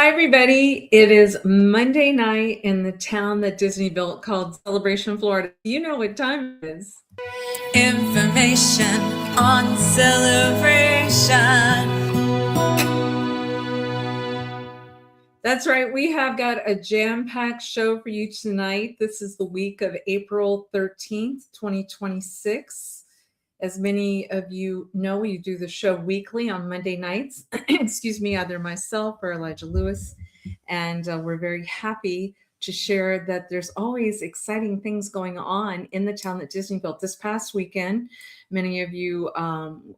Hi, everybody. It is Monday night in the town that Disney built called Celebration, Florida. You know what time it is. Information on celebration. That's right. We have got a jam-packed show for you tonight. This is the week of April 13th, 2026. As many of you know, we do the show weekly on Monday nights. Excuse me, either myself or Elijah Lewis. And we're very happy to share that there's always exciting things going on in the town that Disney built. This past weekend, many of you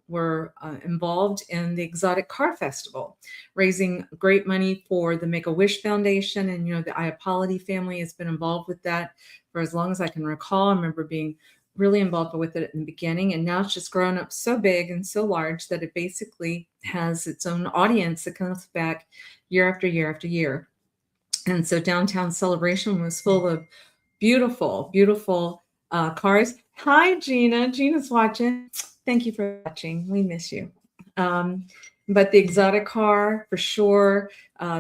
were involved in the Exotic Car Festival, raising great money for the Make-A-Wish Foundation. And, you know, the Iappoliti family has been involved with that for as long as I can recall. I remember being really involved with it in the beginning, and now it's just grown up so big and so large that it basically has its own audience that comes back year after year after year. And so downtown Celebration was full of beautiful, beautiful cars. Hi, Gina. Gina's watching. Thank you for watching. We miss you. But the Exotic Car, for sure.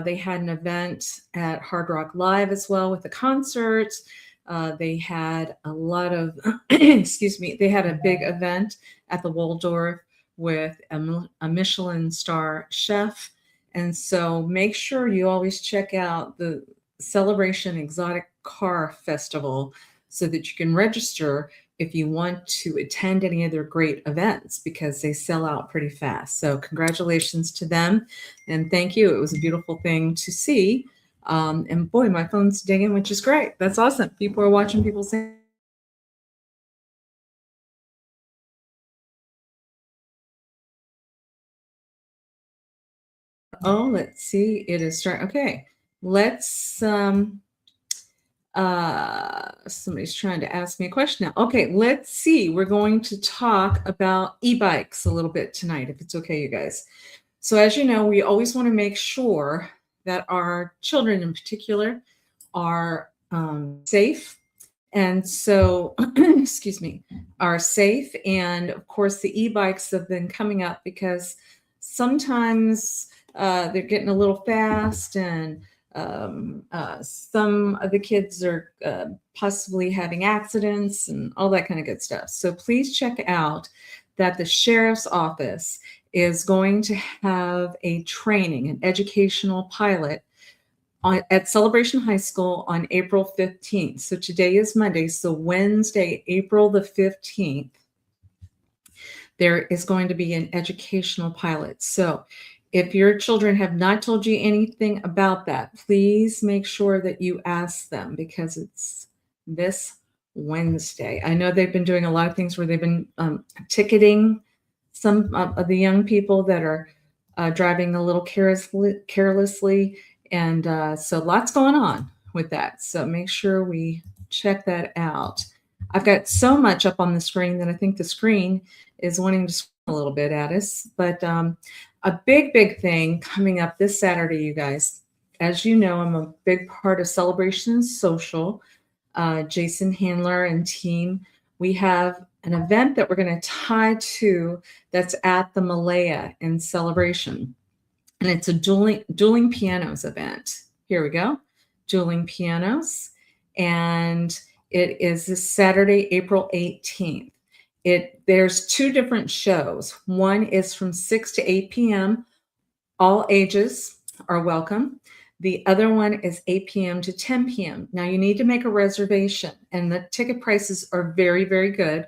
They had an event at Hard Rock Live as well with the concerts. They had a lot of, excuse me, they had a big event at the Waldorf with a Michelin star chef. And so make sure you always check out the Celebration Exotic Car Festival so that you can register if you want to attend any of their great events, because they sell out pretty fast. So congratulations to them and thank you. It was a beautiful thing to see. And boy, my phone's dinging, which is great. That's awesome. People are watching, people saying. Oh, let's see. It is starting. Okay. Let's somebody's trying to ask me a question now. Okay, let's see. We're going to talk about e-bikes a little bit tonight, if it's okay, you guys. So as you know, we always want to make sure that our children in particular are safe. And so, excuse me, are safe. And of course, the e-bikes have been coming up because sometimes they're getting a little fast, and some of the kids are possibly having accidents and all that kind of good stuff. So please check out that the sheriff's office is going to have a training, an educational pilot at Celebration High School on April 15th. So today is Monday. So Wednesday, April the 15th, there is going to be an educational pilot. So if your children have not told you anything about that, please make sure that you ask them, because it's this Wednesday. I know they've been doing a lot of things where they've been ticketing some of the young people that are driving a little carelessly. And so lots going on with that. So make sure we check that out. I've got so much up on the screen that I think the screen is wanting to scream a little bit at us. But a big thing coming up this Saturday, you guys. As you know, I'm a big part of Celebration Social. Jason Handler and team, we have an event that we're going to tie to that's at the Malaya in Celebration. And it's a dueling pianos event. Here we go, dueling pianos. And it is this Saturday, April 18th. There's two different shows. One is from 6 to 8 p.m. All ages are welcome. The other one is 8 p.m. to 10 p.m. Now you need to make a reservation, and the ticket prices are very, very good.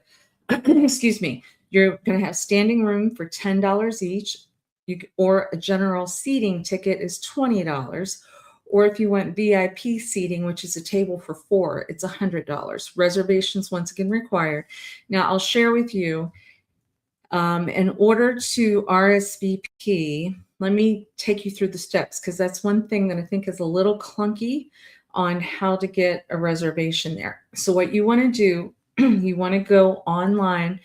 Excuse me. You're going to have standing room for $10 each, or a general seating ticket is $20. Or if you want VIP seating, which is a table for 4, it's $100. Reservations, once again, required. Now, I'll share with you, in order to RSVP, let me take you through the steps, because that's one thing that I think is a little clunky on how to get a reservation there. So what you want to do, you want to go online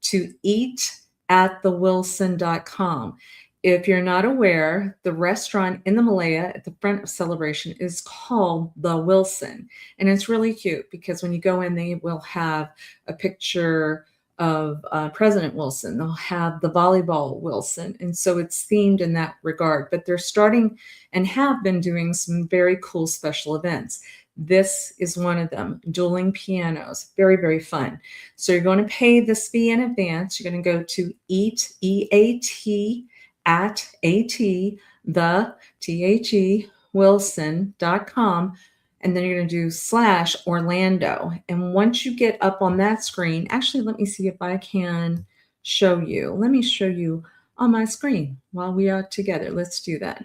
to eatatthewilson.com. If you're not aware, the restaurant in the Malaya at the front of Celebration is called The Wilson. And it's really cute because when you go in, they will have a picture of President Wilson. They'll have the volleyball Wilson. And so it's themed in that regard. But they're starting and have been doing some very cool special events. This is one of them, dueling pianos. Very, very fun. So you're going to pay this fee in advance. You're going to go to eat, E-A-T, at A-T, the, T-H-E, Wilson.com. And then you're going to do /Orlando. And once you get up on that screen, actually, let me see if I can show you. Let me show you on my screen while we are together. Let's do that.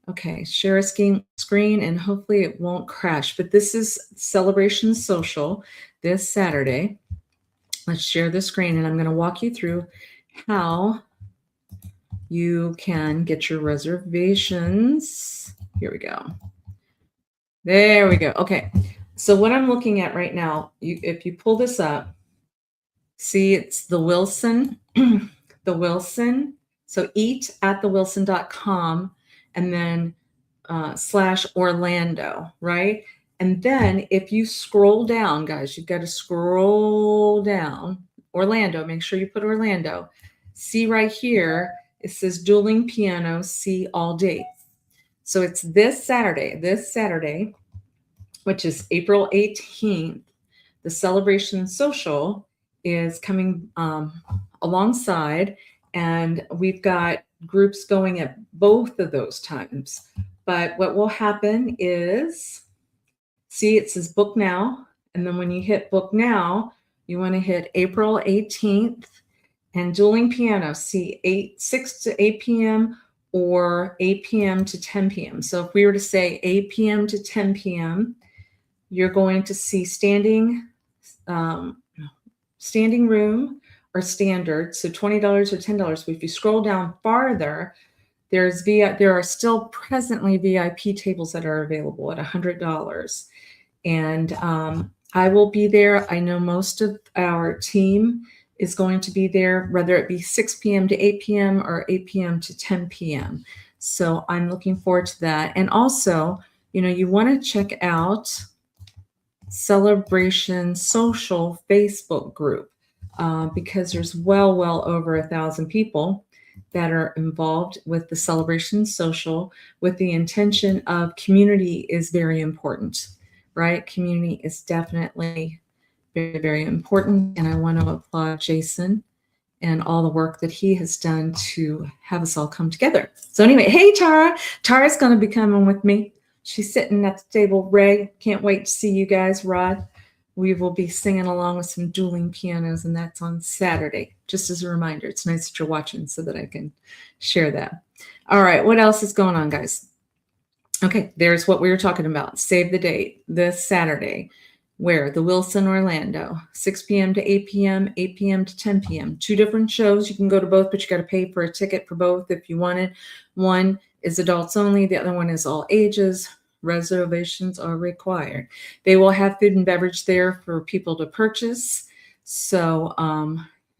Okay, share a screen and hopefully it won't crash. But this is Celebration Social this Saturday. Let's share the screen and I'm going to walk you through how you can get your reservations. Here we go. There we go. Okay. So what I'm looking at right now, if you pull this up, see it's the Wilson, the Wilson. So eat at thewilson.com and then /Orlando, right? And then if you scroll down, guys, you've got to scroll down. Orlando, make sure you put Orlando. See right here, it says dueling piano, see all dates. So it's this Saturday, which is April 18th. The Celebration Social is coming alongside, and we've got groups going at both of those times. But what will happen is, see, it says book now. And then when you hit book now, you want to hit April 18th and dueling piano, see 6 to 8 p.m. or 8 p.m. to 10 p.m. So if we were to say 8 p.m. to 10 p.m., you're going to see standing room or standard, so $20 or $10. But if you scroll down farther, there are still presently VIP tables that are available at $100. And I will be there. I know most of our team is going to be there, whether it be 6 p.m. to 8 p.m. or 8 p.m. to 10 p.m. So I'm looking forward to that. And also, you want to check out Celebration Social Facebook group because there's well over 1,000 people that are involved with the Celebration Social with the intention of community is very important, right? Community is definitely very, very important. And I want to applaud Jason and all the work that he has done to have us all come together. So anyway, hey, Tara. Tara's going to be coming with me. She's sitting at the table. Ray, can't wait to see you guys. Rod, we will be singing along with some dueling pianos, and that's on Saturday. Just as a reminder, it's nice that you're watching so that I can share that. All right, what else is going on, guys? Okay, there's what we were talking about. Save the date, this Saturday. Where? The Wilson, Orlando, 6 p.m. to 8 p.m., 8 p.m. to 10 p.m. 2 different shows. You can go to both, but you got to pay for a ticket for both if you want it. One is adults only. The other one is all ages. Reservations are required. They will have food and beverage there for people to purchase. So,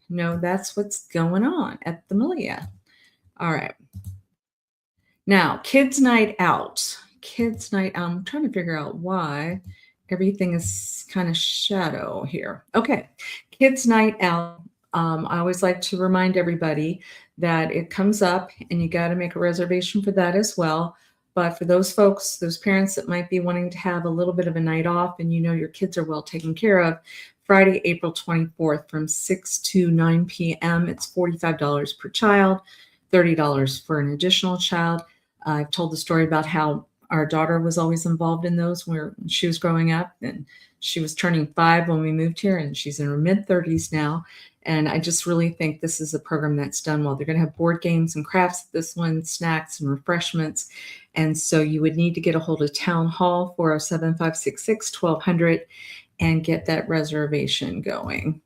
that's what's going on at the Malia. All right. Now, kids' night out. Kids' night out. I'm trying to figure out why everything is kind of shadow here. Okay. Kids' night out. I always like to remind everybody that it comes up and you got to make a reservation for that as well. But for those folks, those parents that might be wanting to have a little bit of a night off and your kids are well taken care of, Friday, April 24th from 6 to 9 p.m. It's $45 per child, $30 for an additional child. I've told the story about how our daughter was always involved in those when she was growing up, and she was turning 5 when we moved here, and she's in her mid-30s now. And I just really think this is a program that's done well. They're going to have board games and crafts at this one, snacks and refreshments. And so you would need to get a hold of Town Hall 407-566-1200 and get that reservation going.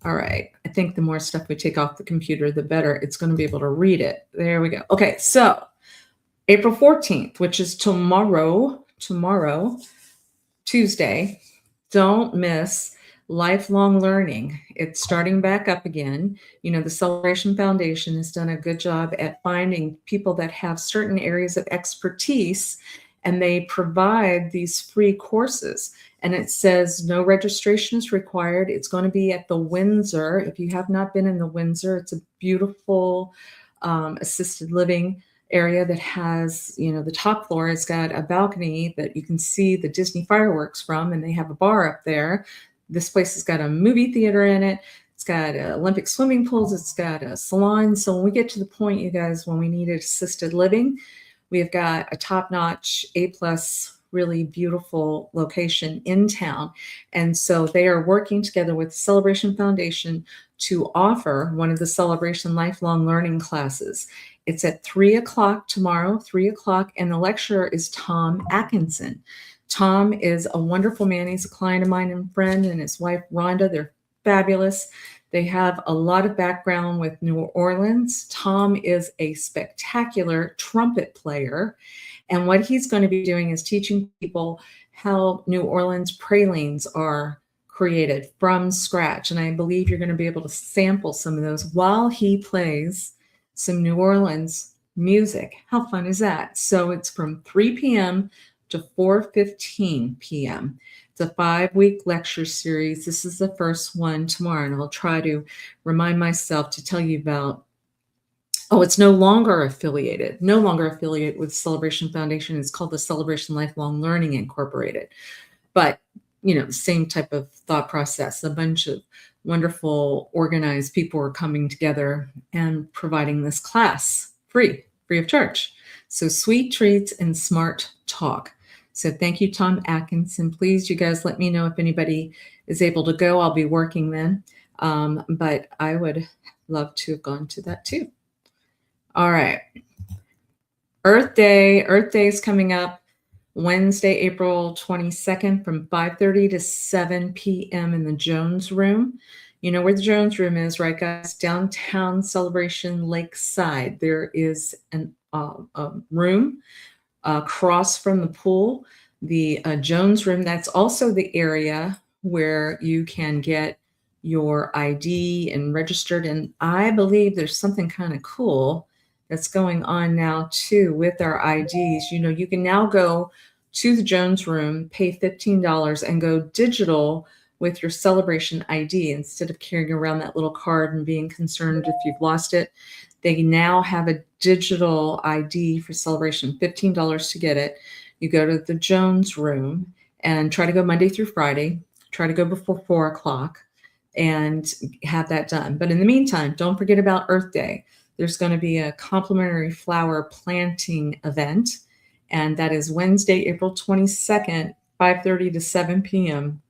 All right. I think the more stuff we take off the computer, the better it's going to be able to read it. There we go. Okay. So April 14th, which is tomorrow, Tuesday, don't miss lifelong learning. It's starting back up again. The Celebration Foundation has done a good job at finding people that have certain areas of expertise, and they provide these free courses. and it says no registration is required. It's going to be at the Windsor. If you have not been in the Windsor, it's a beautiful assisted living area that has, the top floor has got a balcony that you can see the Disney fireworks from, and they have a bar up there. This place has got a movie theater in it. It's got Olympic swimming pools. It's got a salon. So when we get to the point, you guys, when we need assisted living, we've got a top-notch, A-plus, really beautiful location in town. And so they are working together with Celebration Foundation to offer one of the Celebration Lifelong Learning classes. It's at 3 o'clock tomorrow, 3 o'clock, and the lecturer is Tom Atkinson. Tom is a wonderful man. He's a client of mine and friend, and his wife, Rhonda. They're fabulous. They have a lot of background with New Orleans. Tom is a spectacular trumpet player. And what he's going to be doing is teaching people how New Orleans pralines are created from scratch. And I believe you're going to be able to sample some of those while he plays some New Orleans music. How fun is that? So it's from 3 p.m. to 4:15 p.m. It's a 5-week lecture series. This is the first one tomorrow, and I'll try to remind myself to tell you about. Oh, it's no longer affiliated with Celebration Foundation. It's called the Celebration Lifelong Learning Incorporated. But, the same type of thought process. A bunch of wonderful, organized people are coming together and providing this class free of charge. So sweet treats and smart talk. So thank you, Tom Atkinson. Please, you guys, let me know if anybody is able to go. I'll be working then. But I would love to have gone to that too. All right. Earth Day. Earth Day is coming up Wednesday, April 22nd from 5:30 to 7 p.m. in the Jones Room. You know where the Jones Room is, right, guys? Downtown Celebration Lakeside. There is a room across from the pool, the Jones Room. That's also the area where you can get your ID and registered. And I believe there's something kind of cool that's going on now too with our IDs. You can now go to the Jones Room, pay $15 and go digital with your Celebration ID instead of carrying around that little card and being concerned if you've lost it. They now have a digital ID for Celebration, $15 to get it. You go to the Jones Room and try to go Monday through Friday, try to go before 4 o'clock and have that done. But in the meantime, don't forget about Earth Day. There's going to be a complimentary flower planting event, and that is Wednesday, April 22nd, 5:30 to 7 p.m.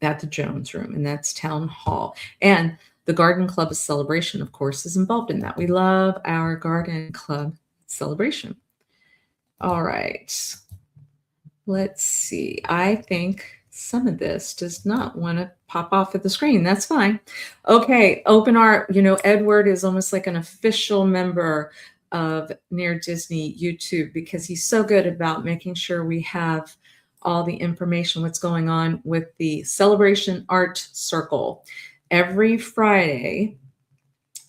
at the Jones Room, and that's Town Hall. And the Garden Club of Celebration, of course, is involved in that. We love our Garden Club Celebration. All right. Let's see. I think some of this does not want to pop off at the screen. That's fine. Okay. Open Art. Edward is almost like an official member of Near Disney YouTube because he's so good about making sure we have all the information, what's going on with the Celebration Art Circle. Every Friday,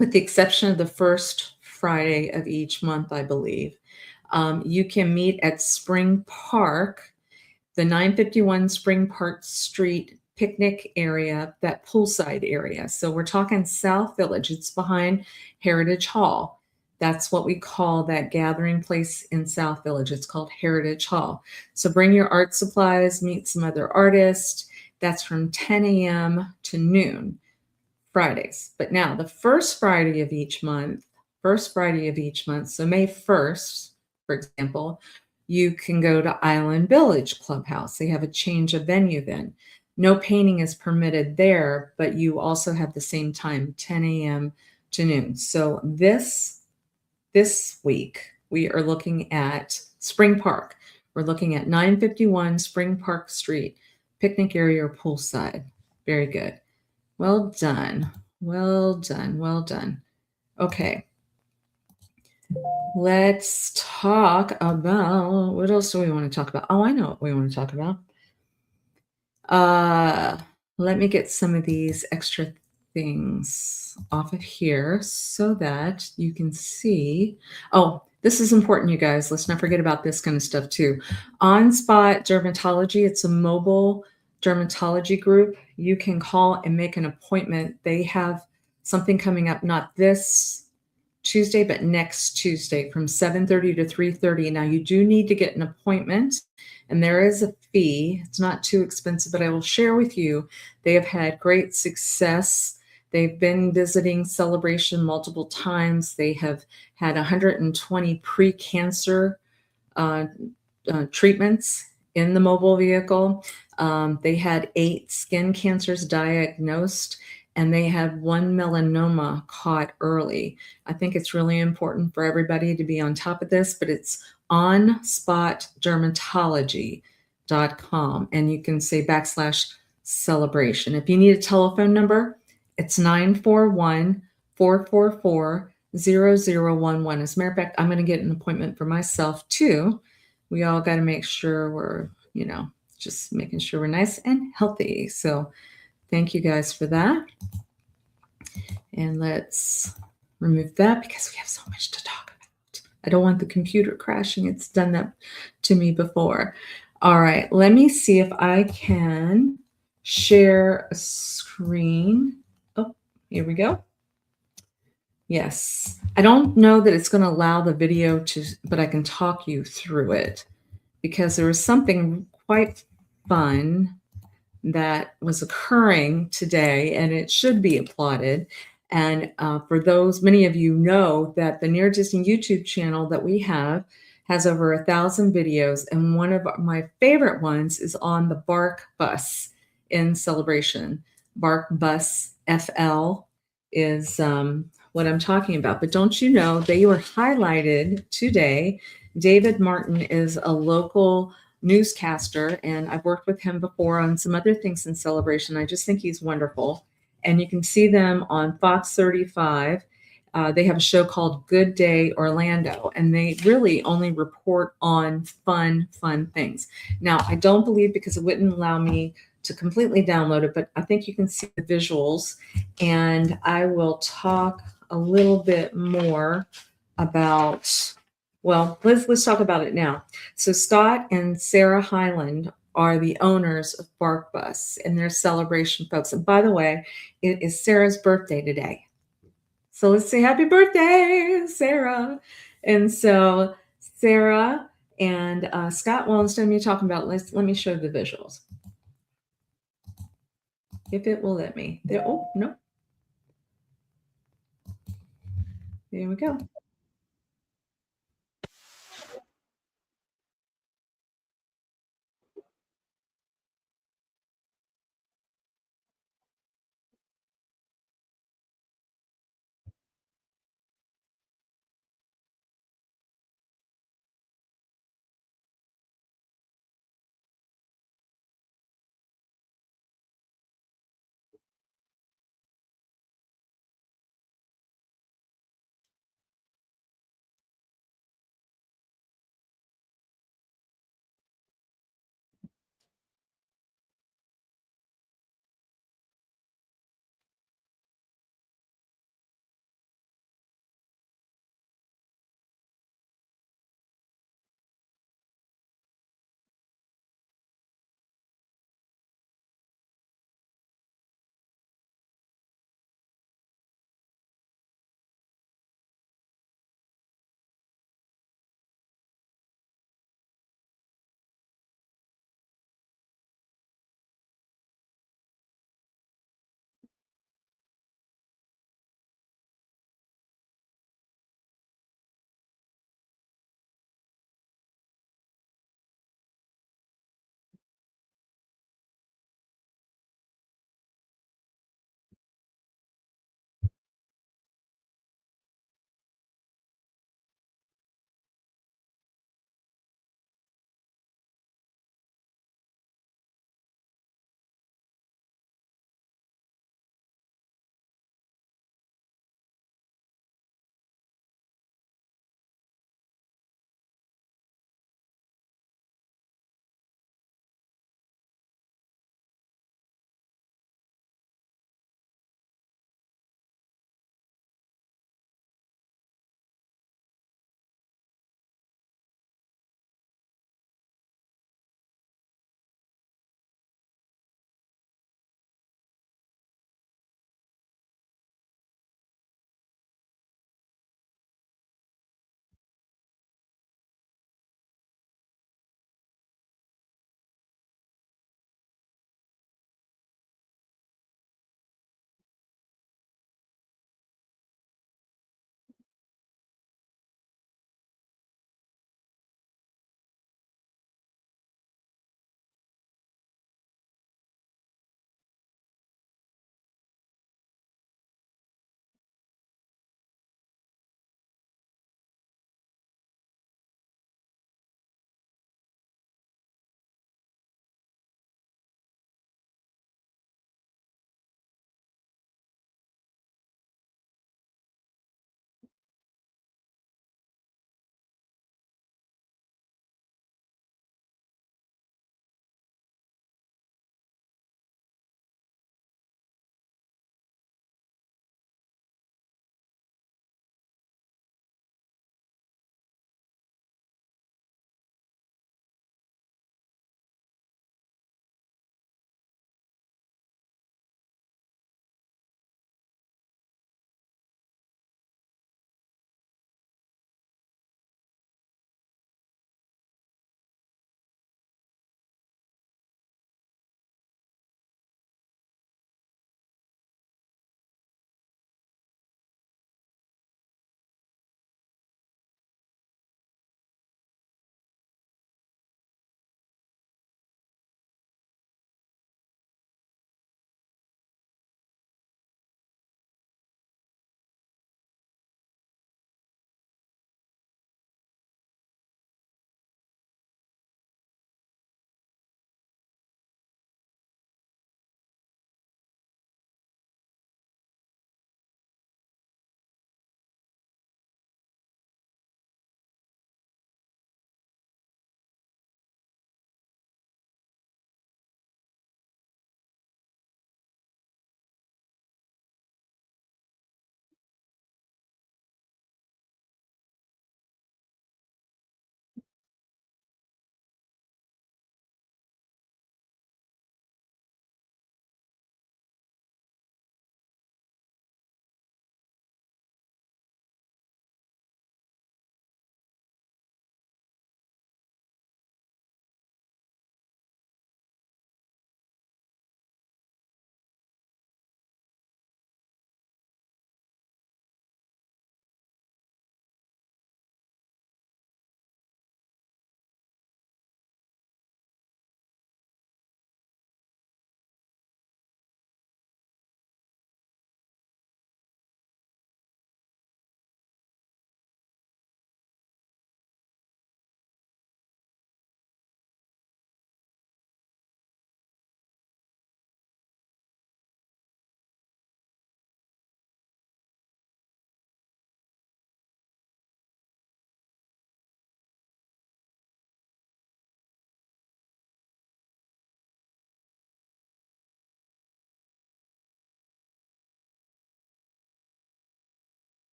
with the exception of the first Friday of each month, I believe, you can meet at Spring Park, the 951 Spring Park Street picnic area, that poolside area. So we're talking South Village. It's behind Heritage Hall. That's what we call that gathering place in South Village. It's called Heritage Hall. So bring your art supplies, meet some other artists. That's from 10 a.m. to noon, Fridays. But now the first Friday of each month, so May 1st, for example, you can go to Island Village Clubhouse. They have a change of venue then. No painting is permitted there, but you also have the same time, 10 a.m. to noon. So this week, we are looking at Spring Park. We're looking at 951 Spring Park Street, picnic area or poolside. Very good. Well done. Well done. Well done. Okay. Let's talk about, what else do we want to talk about? Oh, I know what we want to talk about. Let me get some of these extra things off of here so that you can see. Oh, this is important, you guys. Let's not forget about this kind of stuff too. On Spot Dermatology, it's a mobile dermatology group, you can call and make an appointment. They have something coming up, not this Tuesday, but next Tuesday from 7:30 to 3:30. Now you do need to get an appointment and there is a fee. It's not too expensive, but I will share with you, they have had great success. They've been visiting Celebration multiple times. They have had 120 pre-cancer uh, treatments in the mobile vehicle. They had 8 skin cancers diagnosed, and they had 1 melanoma caught early. I think it's really important for everybody to be on top of this, but it's onspotdermatology.com, and you can say /celebration. If you need a telephone number, it's 941-444-0011. As a matter of fact, I'm going to get an appointment for myself too. We all got to make sure we're, just making sure we're nice and healthy. So thank you guys for that. And let's remove that because we have so much to talk about. I don't want the computer crashing. It's done that to me before. All right, let me see if I can share a screen. Oh, here we go. Yes. I don't know that it's going to allow the video to, but I can talk you through it because there was something quite fun that was occurring today, and it should be applauded. And for those, many of you know that the Near Disney YouTube channel that we have has over 1,000 videos, and one of my favorite ones is on the Bark Bus in Celebration. Bark Bus FL is what I'm talking about. But don't you know, they were highlighted today. David Martin is a local newscaster, and I've worked with him before on some other things in Celebration. I just think he's wonderful. And you can see them on Fox 35. They have a show called Good Day Orlando, and they really only report on fun things. Now, I don't believe, because it wouldn't allow me to completely download it, but I think you can see the visuals, and I will talk a little bit more about, well, let's talk about it now. So Scott and Sarah Hyland are the owners of Bark Bus, and they're Celebration folks. And by the way, it is Sarah's birthday today. So let's say happy birthday, Sarah. And so Sarah and Scott Wallenstone, you're talking about, let me show the visuals. If it will let me. There, oh, no. There we go.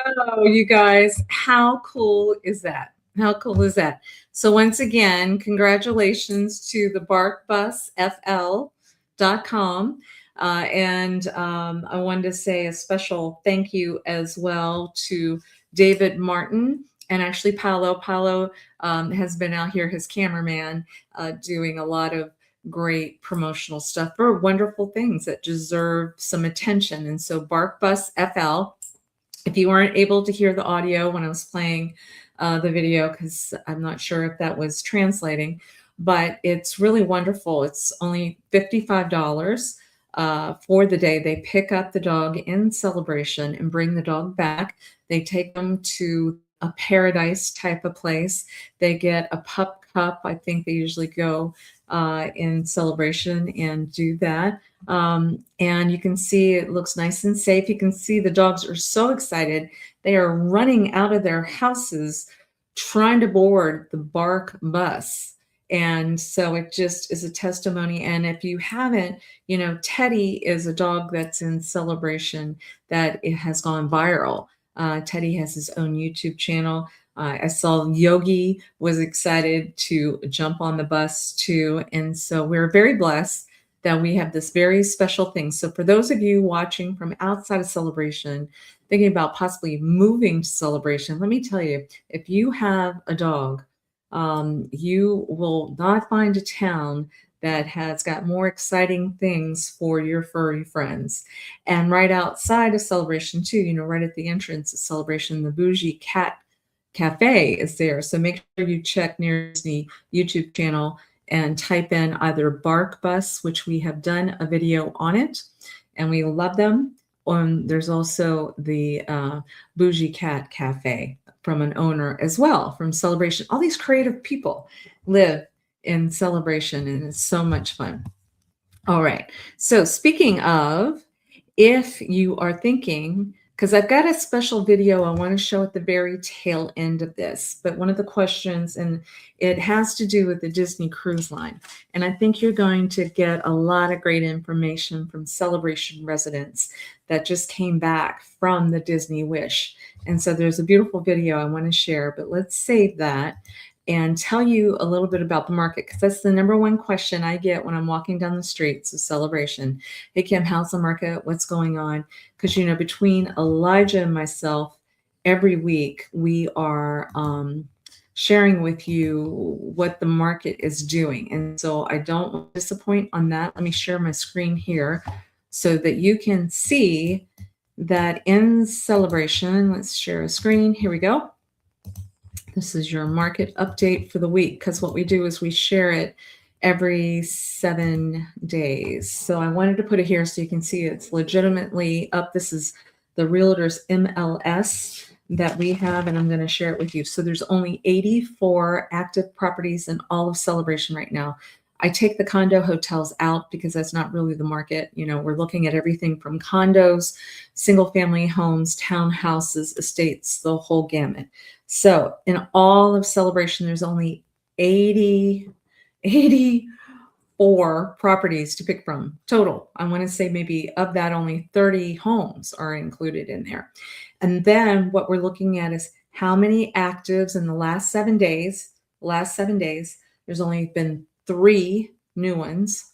Oh, you guys, how cool is that? How cool is that? So once again, congratulations to the barkbusfl.com. And I wanted to say a special thank you as well to David Martin and actually Paolo. Paolo has been out here, his cameraman, doing a lot of great promotional stuff for wonderful things that deserve some attention. And so BarkBusFL, if you weren't able to hear the audio when I was playing the video, because I'm not sure if that was translating, but it's really wonderful. It's only $55 for the day. They pick up the dog in Celebration and bring the dog back. They take them to a paradise type of place. They get a pup cup. I think they usually go in Celebration and do that. And you can see it looks nice and safe. You can see the dogs are so excited. They are running out of their houses trying to board the Bark bus. And so it just is a testimony. And if you haven't, you know, Teddy is a dog that's in Celebration that it has gone viral. Teddy has his own YouTube channel. I saw Yogi was excited to jump on the bus too. And so we're very blessed that we have this very special thing. So for those of you watching from outside of Celebration, thinking about possibly moving to Celebration, let me tell you, if you have a dog, you will not find a town that has got more exciting things for your furry friends. And right outside of Celebration too, you know, right at the entrance of Celebration, the Bougie Cat Cafe is there. So make sure you check near Disney YouTube channel and type in either Bark Bus, which we have done a video on it, and we love them. There's also the Bougie Cat Cafe from an owner as well from Celebration. All these creative people live in Celebration, and it's so much fun. All right. So speaking of, if you are thinking, because I've got a special video I want to show at the very tail end of this, but one of the questions, and it has to do with the Disney Cruise Line. And I think you're going to get a lot of great information from Celebration residents that just came back from the Disney Wish. And so there's a beautiful video I want to share, but let's save that and tell you a little bit about the market, because that's the number one question I get when I'm walking down the streets of Celebration. Hey, Kim, how's the market? What's going on? Because, you know, between Elijah and myself, every week we are sharing with you what the market is doing. And so I don't want to disappoint on that. Let me share my screen here so that you can see that in Celebration. Let's share a screen. Here we go. This is your market update for the week, because what we do is we share it every 7 days. So I wanted to put it here so you can see it's legitimately up. This is the Realtors MLS that we have, and I'm going to share it with you. So there's only 84 active properties in all of Celebration right now. I take the condo hotels out because that's not really the market. You know, we're looking at everything from condos, single family homes, townhouses, estates, the whole gamut. So in all of Celebration, there's only 84 properties to pick from total. I want to say maybe of that, only 30 homes are included in there. And then what we're looking at is how many actives in the last 7 days. There's only been 3 new ones,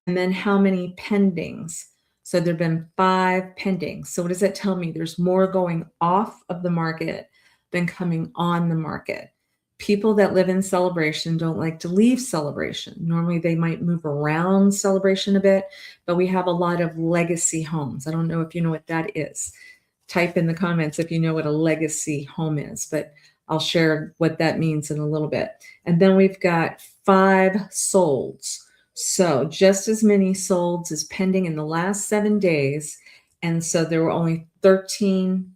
and then how many pendings. So there've been 5 pending. So what does that tell me? There's more going off of the market than coming on the market. People that live in Celebration don't like to leave Celebration. Normally they might move around Celebration a bit, but we have a lot of legacy homes. I don't know if you know what that is. Type in the comments if you know what a legacy home is, but I'll share what that means in a little bit. And then we've got 5 solds. So just as many solds as pending in the last 7 days. And so there were only 13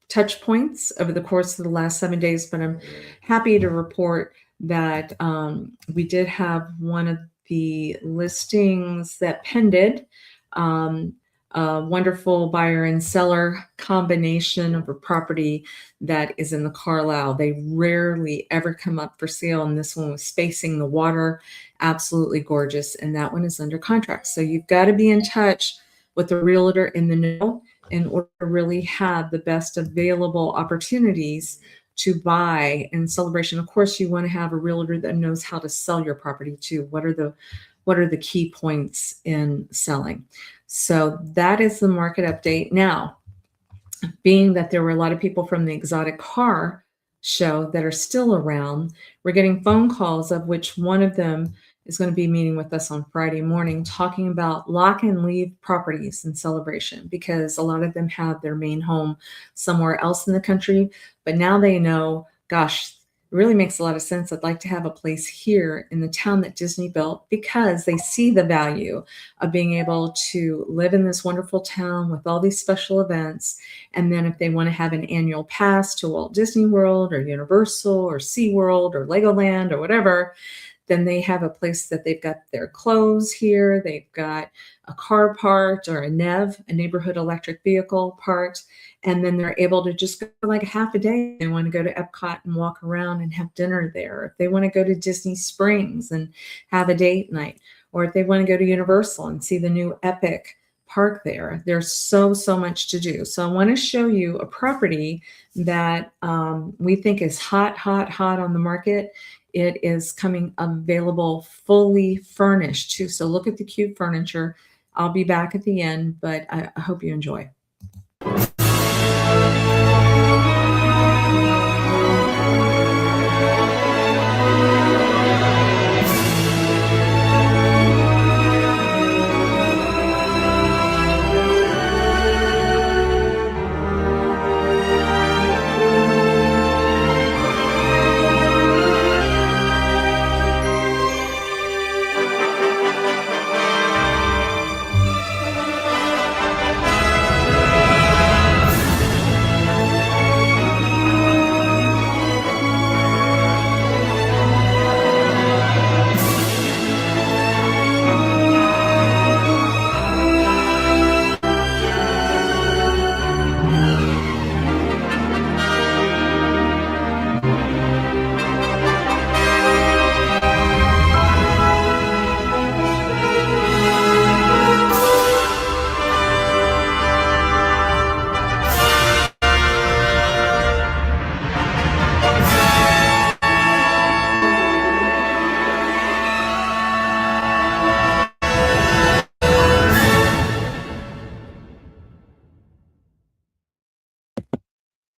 touch points over the course of the last 7 days. But I'm happy to report that we did have one of the listings that pended. Wonderful buyer and seller combination of a property that is in the Carlisle. They rarely ever come up for sale, and this one was facing the water, absolutely gorgeous, and that one is under contract. So you've got to be in touch with the realtor in the know in order to really have the best available opportunities to buy in Celebration. Of course, you want to have a realtor that knows how to sell your property too. What are the key points in selling? So that is the market update. Now, being that there were a lot of people from the exotic car show that are still around, we're getting phone calls, of which one of them is going to be meeting with us on Friday morning, talking about lock and leave properties in Celebration, because a lot of them have their main home somewhere else in the country. But now they know, gosh, it really makes a lot of sense. I'd like to have a place here in the town that Disney built, because they see the value of being able to live in this wonderful town with all these special events. And then if they want to have an annual pass to Walt Disney World or Universal or SeaWorld or Legoland or whatever, then they have a place that they've got their clothes here. They've got a car parked, or a NEV, a neighborhood electric vehicle parked. And then they're able to just go like a half a day. They want to go to Epcot and walk around and have dinner there. If they want to go to Disney Springs and have a date night, or if they want to go to Universal and see the new Epic park there. There's so much to do. So I want to show you a property that we think is hot on the market. It is coming available fully furnished too. So look at the cute furniture. I'll be back at the end, but I hope you enjoy.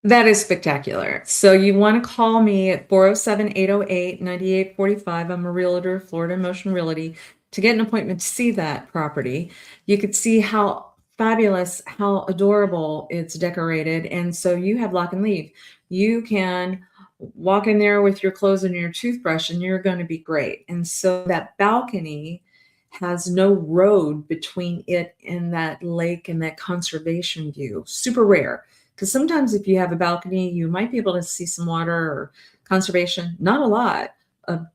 That is spectacular. So you want to call me at 407-808-9845. I'm a realtor, Florida Motion Realty, to get an appointment to see that property. You could see how fabulous, how adorable it's decorated. And so you have lock and leave. You can walk in there with your clothes and your toothbrush and you're going to be great. And so that balcony has no road between it and that lake and that conservation view. Super rare. Because sometimes if you have a balcony, you might be able to see some water or conservation. Not a lot of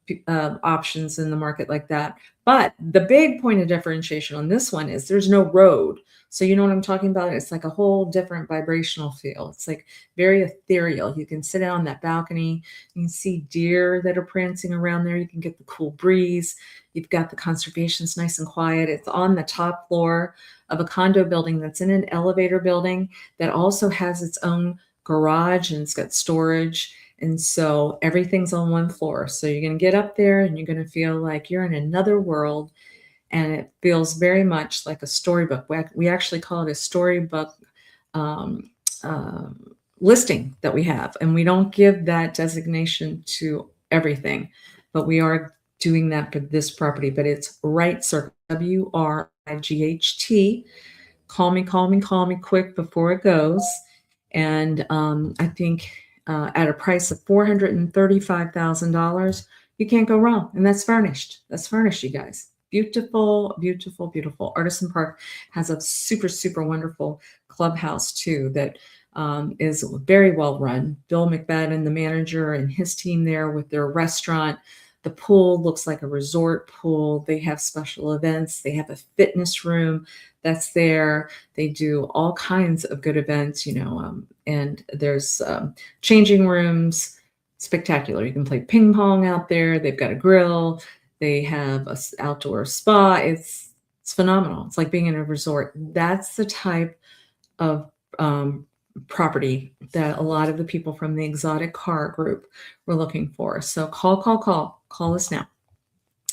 options in the market like that. But the big point of differentiation on this one is there's no road. So you know what I'm talking about? It's like a whole different vibrational feel. It's like very ethereal. You can sit out on that balcony. You can see deer that are prancing around there. You can get the cool breeze. You've got the conservation's nice and quiet. It's on the top floor of a condo building that's in an elevator building that also has its own garage, and it's got storage. And so everything's on one floor. So you're going to get up there and you're going to feel like you're in another world. And it feels very much like a storybook. We actually call it a storybook listing that we have. And we don't give that designation to everything, but we are doing that for this property. But it's Right Circle, WRIGHT. Call me quick before it goes. And I think at a price of $435,000, you can't go wrong. And that's furnished. That's furnished, you guys. Beautiful, beautiful, beautiful. Artisan Park has a super wonderful clubhouse too that is very well run. Bill McFadden, the manager, and his team there with their restaurant. The pool looks like a resort pool. They have special events. They have a fitness room that's there. They do all kinds of good events, and there's changing rooms. Spectacular. You can play ping pong out there. They've got a grill. They have an outdoor spa. It's phenomenal. It's like being in a resort. That's the type of property that a lot of the people from the exotic car group were looking for. So call us now.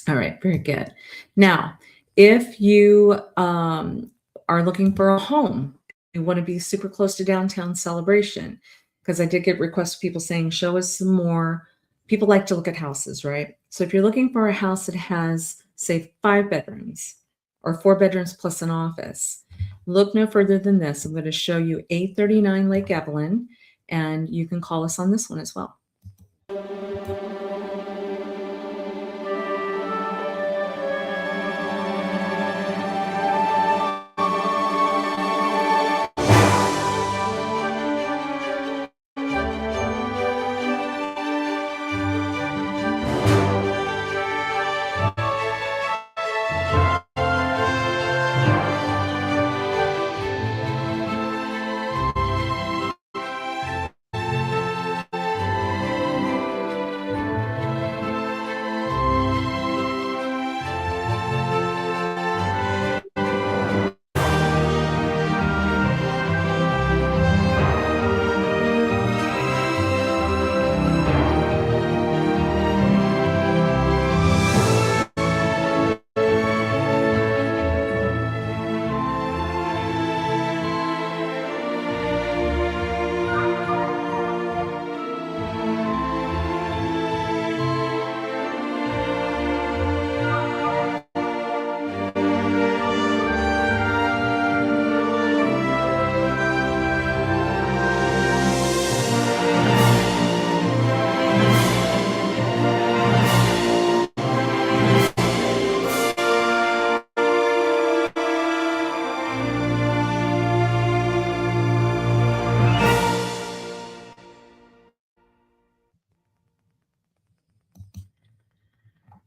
All right, very good. Now, if you are looking for a home, you want to be super close to downtown Celebration, because I did get requests of people saying, show us some more. People like to look at houses, right? So if you're looking for a house that has, say, 5 bedrooms or 4 bedrooms plus an office, look no further than this. I'm going to show you 839 Lake Evelyn, and you can call us on this one as well.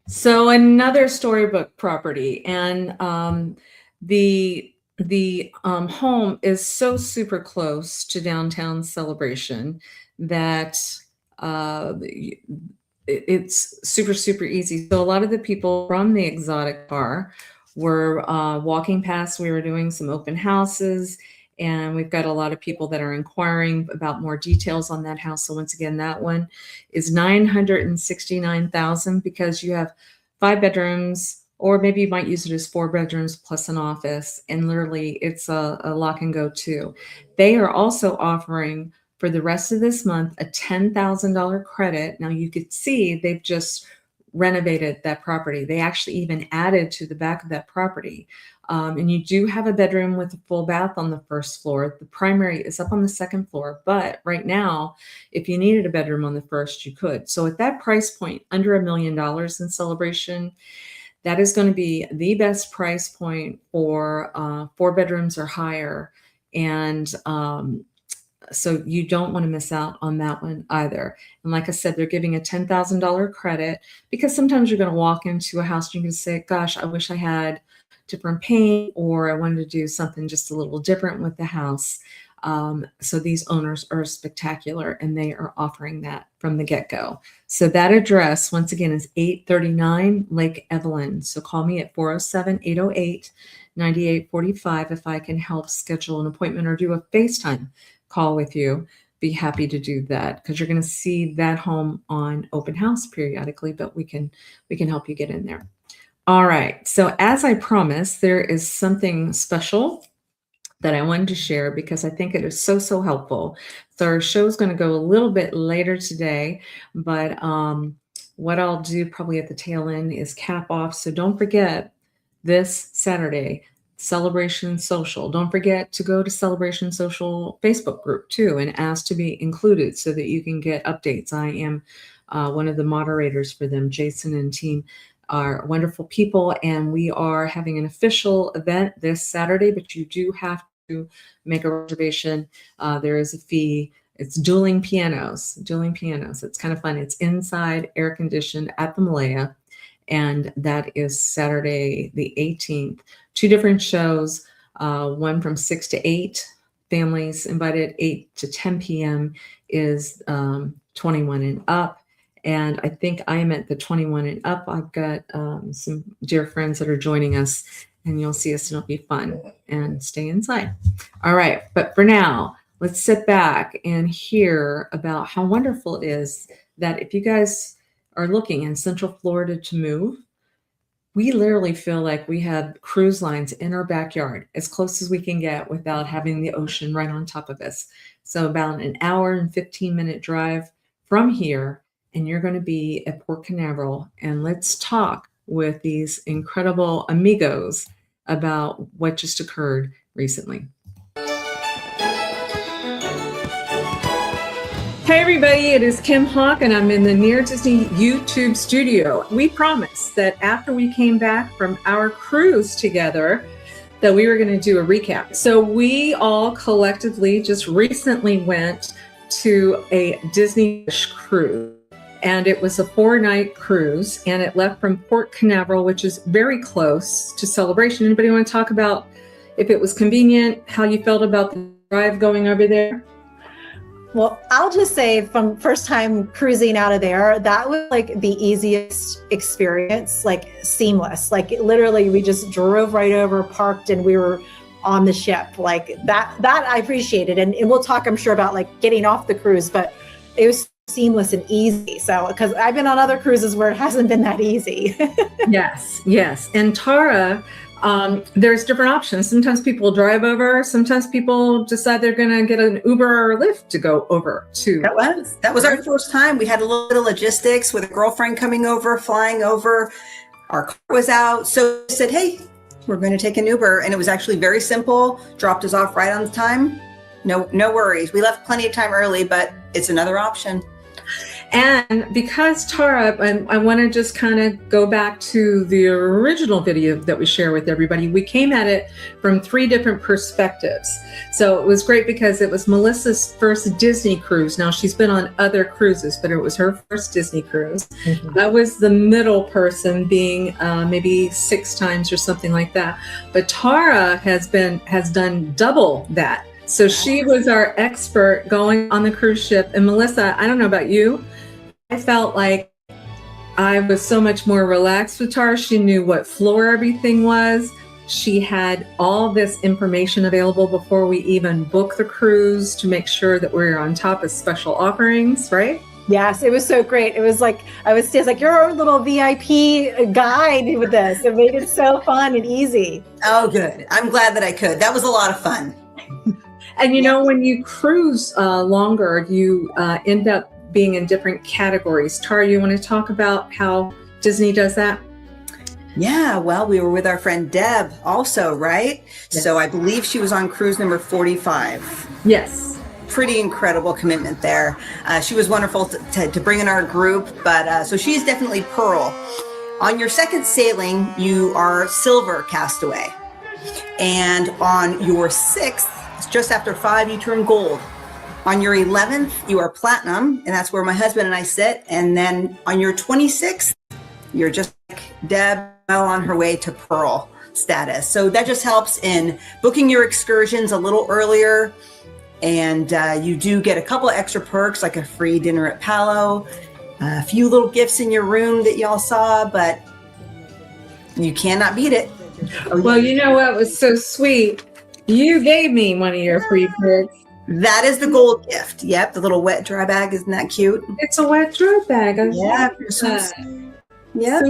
So another storybook property, and the home is so super close to downtown Celebration that it's super easy. So a lot of the people from the exotic bar were walking past. We were doing some open houses, and we've got a lot of people that are inquiring about more details on that house. So once again, that one is 969,000, because you have 5 bedrooms, or maybe you might use it as 4 bedrooms plus an office, and literally it's a lock and go too. They are also offering for the rest of this month a $10,000 credit. Now you could see they've just renovated that property. They actually even added to the back of that property. And you do have a bedroom with a full bath on the first floor. The primary is up on the second floor, but right now, if you needed a bedroom on the first, you could. So at that price point, under $1 million in Celebration, that is going to be the best price point for 4 bedrooms or higher. And so you don't want to miss out on that one either. And like I said, they're giving a $10,000 credit, because sometimes you're going to walk into a house and you can say, gosh, I wish I had different paint, or I wanted to do something just a little different with the house. So these owners are spectacular, and they are offering that from the get-go. So that address, once again, is 839 Lake Evelyn. So call me at 407-808-9845 if I can help schedule an appointment or do a FaceTime call with you. Be happy to do that, because you're going to see that home on open house periodically, but we can help you get in there. All right. So as I promised, there is something special that I wanted to share, because I think it is so helpful. So our show is going to go a little bit later today, but what I'll do probably at the tail end is cap off. So don't forget, this Saturday, Celebration Social. Don't forget to go to Celebration Social Facebook group too, and ask to be included so that you can get updates. I am one of the moderators for them. Jason and team are wonderful people, and we are having an official event this Saturday, but you do have to make a reservation. There is a fee. It's dueling pianos. It's kind of fun. It's inside, air conditioned, at the Malaya, and that is Saturday the 18th. 2 different shows, one from 6 to 8. Families invited. 8 to 10 p.m. is 21 and up. And I think I am at the 21 and up. I've got some dear friends that are joining us, and you'll see us and it'll be fun, and stay inside. All right. But for now, let's sit back and hear about how wonderful it is that if you guys are looking in Central Florida to move, we literally feel like we have cruise lines in our backyard, as close as we can get without having the ocean right on top of us. So about an hour and 15-minute drive from here, and you're going to be at Port Canaveral. And let's talk with these incredible amigos about what just occurred recently. Hey everybody, it is Kim Hawk and I'm in the Near Disney YouTube studio. We promised that after we came back from our cruise together that we were going to do a recap. So we all collectively just recently went to a Disney cruise, and it was a 4-night cruise, and it left from Port Canaveral, which is very close to Celebration. Anybody want to talk about if it was convenient, how you felt about the drive going over there? Well, I'll just say from first time cruising out of there, that was like the easiest experience, like seamless. Like literally we just drove right over, parked, and we were on the ship. Like that I appreciated. And we'll talk, I'm sure, about like getting off the cruise, but it was seamless and easy. So, because I've been on other cruises where it hasn't been that easy. Yes. And Tara, there's different options. Sometimes people drive over. Sometimes people decide they're going to get an Uber or Lyft to go over to. That was our first time. We had a little bit of logistics with a girlfriend coming over, flying over. Our car was out. So I said, hey, we're going to take an Uber. And it was actually very simple. Dropped us off right on time. No worries. We left plenty of time early, but it's another option. And because Tara, I want to just kind of go back to the original video that we share with everybody. We came at it from 3 different perspectives. So it was great because it was Melissa's first Disney cruise. Now she's been on other cruises, but it was her first Disney cruise. Mm-hmm. I was the middle person, being maybe 6 times or something like that. But Tara has done double that. So she was our expert going on the cruise ship. And Melissa, I don't know about you, I felt like I was so much more relaxed with Tara. She knew what floor everything was. She had all this information available before we even booked the cruise to make sure that we were on top of special offerings, right? Yes, it was so great. It was like, I was like, you're our little VIP guide with this. It made it so fun and easy. Oh, good. I'm glad that I could. That was a lot of fun. And you know, when you cruise longer, you end up being in different categories. Tara, you want to talk about how Disney does that? Yeah, well, we were with our friend Deb also, right? Yes. So I believe she was on cruise number 45. Yes. Pretty incredible commitment there. She was wonderful to bring in our group, but so she's definitely Pearl. On your second sailing, you are Silver Castaway. And on your 6th, just after 5, you turn Gold. On your 11th, you are Platinum, and that's where my husband and I sit. And then on your 26th, you're just like Deb, well on her way to Pearl status. So that just helps in booking your excursions a little earlier. And you do get a couple of extra perks, like a free dinner at Palo, a few little gifts in your room that y'all saw, but you cannot beat it. Well, you know what was so sweet? You gave me one of your free perks. That is the Gold gift. Yep, the little wet dry bag. Isn't that cute? It's a wet dry bag. Yeah. So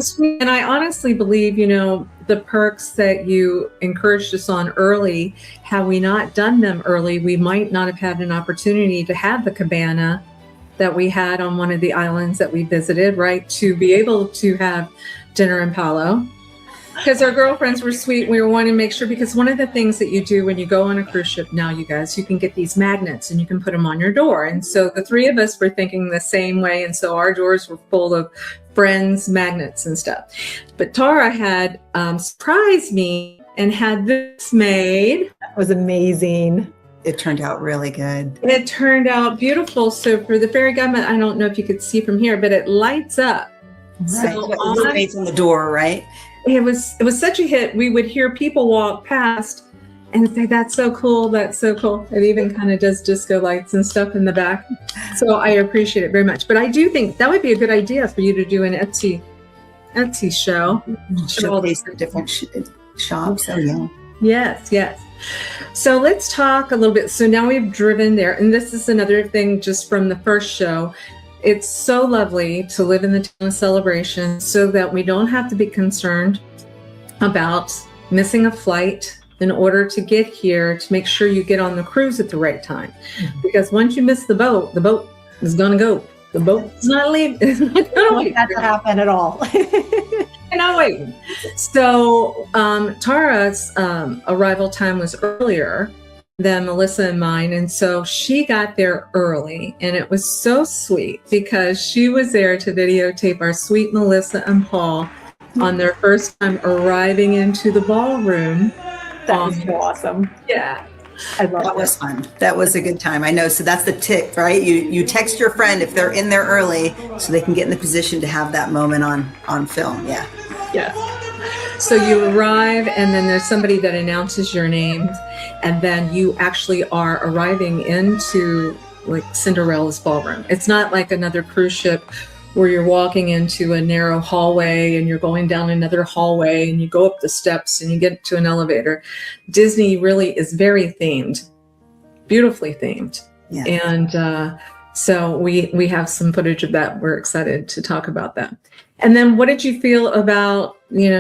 sweet. And I honestly believe, you know, the perks that you encouraged us on early, had we not done them early, we might not have had an opportunity to have the cabana that we had on one of the islands that we visited, right? To be able to have dinner in Palo. Because our girlfriends were sweet. We were wanting to make sure, because one of the things that you do when you go on a cruise ship now, you guys, you can get these magnets and you can put them on your door. And so the 3 of us were thinking the same way. And so our doors were full of friends, magnets and stuff. But Tara had surprised me and had this made. That was amazing. It turned out really good. It turned out beautiful. So for the fairy godmother, I don't know if you could see from here, but it lights up. Right. So it illuminates on the door, right? It was such a hit. We would hear people walk past and say, that's so cool. That's so cool. It even kind of does disco lights and stuff in the back. So I appreciate it very much. But I do think that would be a good idea for you to do an Etsy show. Showcase the different shops. Oh, yeah. Yes, yes. So let's talk a little bit. So now we've driven there, and this is another thing just from the first show. It's so lovely to live in the town of Celebration so that we don't have to be concerned about missing a flight in order to get here, to make sure you get on the cruise at the right time. Because once you miss the boat is going to go. The boat's not leaving. It's not going to Don't wait. want that to happen at all. And I'm waiting. So Tara's arrival time was earlier than Melissa and mine. And so she got there early. And it was so sweet because she was there to videotape our sweet Melissa and Paul on their first time arriving into the ballroom. That was so awesome. Yeah. I love That was fun. That was a good time. I know. So that's the tip, right? You text your friend if they're in there early so they can get in the position to have that moment on film. Yeah. Yeah. So you arrive and then there's somebody that announces your name and then you actually are arriving into like Cinderella's ballroom. It's not like another cruise ship where you're walking into a narrow hallway and you're going down another hallway and you go up the steps and you get to an elevator. Disney really is very themed, beautifully themed. Yeah. And so we have some footage of that. We're excited to talk about that. And then what did you feel about,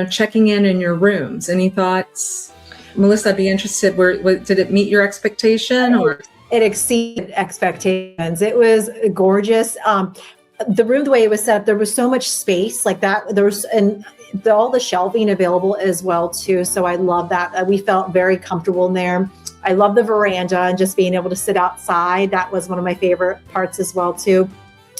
checking in your rooms? Any thoughts? Melissa, I'd be interested. Did it meet your expectation or? It exceeded expectations. It was gorgeous. The room, the way it was set up, there was so much space like that. There was, all the shelving available as well too. So I love that. We felt very comfortable in there. I love the veranda and just being able to sit outside. That was one of my favorite parts as well too.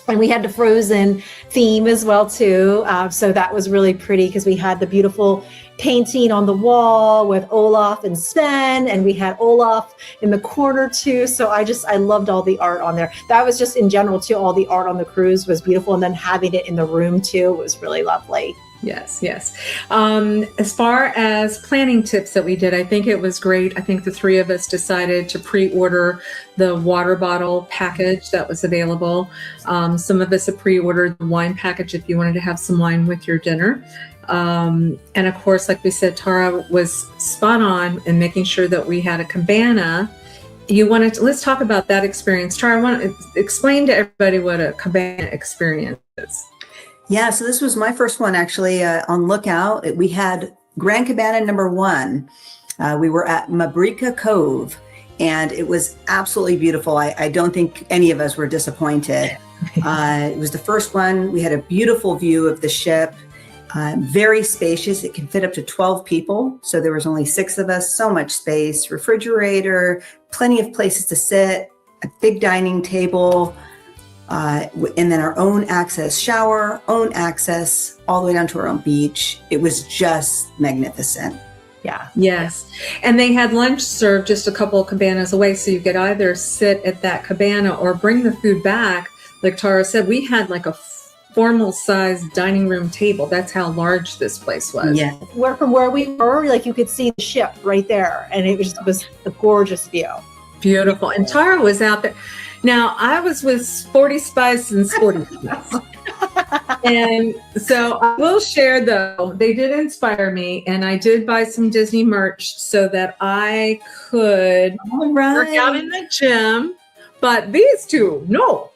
And we had the Frozen theme as well too. So that was really pretty because we had the beautiful painting on the wall with Olaf and Sven, and we had Olaf in the corner too. So I loved all the art on there. That was just in general too. All the art on the cruise was beautiful. And then having it in the room too was really lovely. Yes, yes. As far as planning tips that we did, I think it was great. I think the three of us decided to pre-order the water bottle package that was available. Some of us have pre-ordered the wine package if you wanted to have some wine with your dinner. And of course, like we said, Tara was spot on in making sure that we had a cabana. Let's talk about that experience. Tara, I want to explain to everybody what a cabana experience is. Yeah, so this was my first one actually on Lookout. We had Grand Cabana number 1. We were at Mabrika Cove, and it was absolutely beautiful. I don't think any of us were disappointed. It was the first one. We had a beautiful view of the ship, very spacious. It can fit up to 12 people. So there was only 6 of us, so much space, refrigerator, plenty of places to sit, a big dining table, and then our own access shower, own access all the way down to our own beach. It was just magnificent. Yeah. Yes. And they had lunch served just a couple of cabanas away. So you could either sit at that cabana or bring the food back. Like Tara said, we had like a formal sized dining room table. That's how large this place was. Yeah. From where we were, like you could see the ship right there. And it was a gorgeous view. Beautiful. And Tara was out there. Now, I was with Sporty Spice and Sporty Spice. And so I will share, though, they did inspire me, and I did buy some Disney merch so that I could work out in the gym. But these two, no.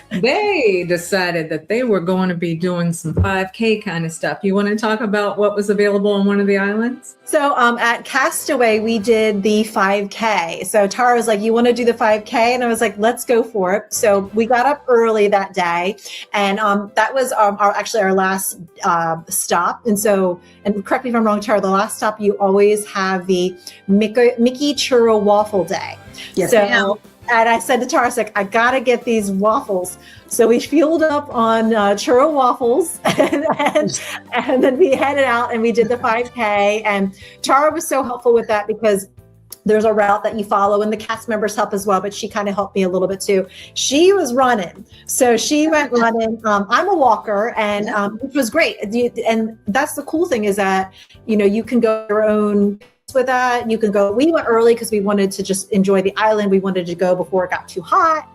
They decided that they were going to be doing some 5K kind of stuff. You want to talk about what was available on one of the islands? So at Castaway, we did the 5K. So Tara was like, you want to do the 5K? And I was like, let's go for it. So we got up early that day. And that was our last stop. And correct me if I'm wrong, Tara, the last stop, you always have the Mickey Churro Waffle Day. Yes, so, and I said to Tara, I got to get these waffles. So we fueled up on churro waffles and then we headed out and we did the 5K. And Tara was so helpful with that because there's a route that you follow and the cast members help as well, but she kind of helped me a little bit too. She was running. So she went running. I'm a walker which was great. And that's the cool thing is that, you can go your own with that. You can go. We went early because we wanted to just enjoy the island. We wanted to go before it got too hot.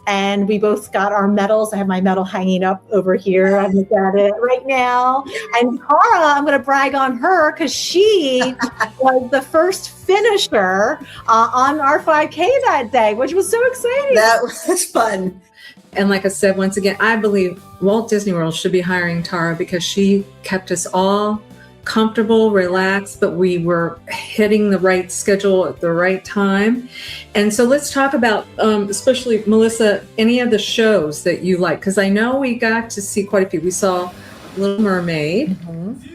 And we both got our medals. I have my medal hanging up over here. I'm looking at it right now. And Tara, I'm going to brag on her because she was the first finisher on our 5K that day, which was so exciting. That was fun. And like I said, once again, I believe Walt Disney World should be hiring Tara because she kept us all comfortable, relaxed, but we were hitting the right schedule at the right time. And so let's talk about, especially Melissa, any of the shows that you like, because I know we got to see quite a few. We saw Little Mermaid,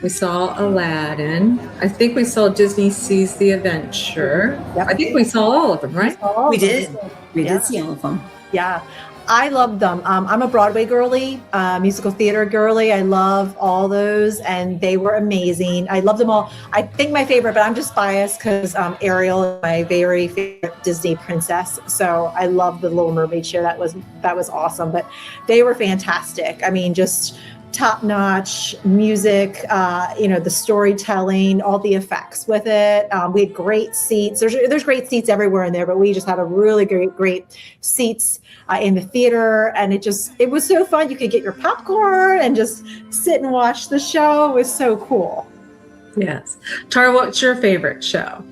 we saw Aladdin, I think we saw Disney Sees the Adventure. Yep. I think we saw all of them, right? We did. We did see all of them. Yeah. I loved them. I'm a Broadway girly, musical theater girly. I love all those, and they were amazing. I love them all. I think my favorite, but I'm just biased because Ariel is my very favorite Disney princess. So I love the Little Mermaid show. That was awesome. But they were fantastic. I mean, just top-notch music, the storytelling, all the effects with it. We had great seats. There's great seats everywhere in there, but we just had a really great seats in the theater, and it was so fun. You could get your popcorn and just sit and watch the show. It was so cool. Yes. Tara, what's your favorite show?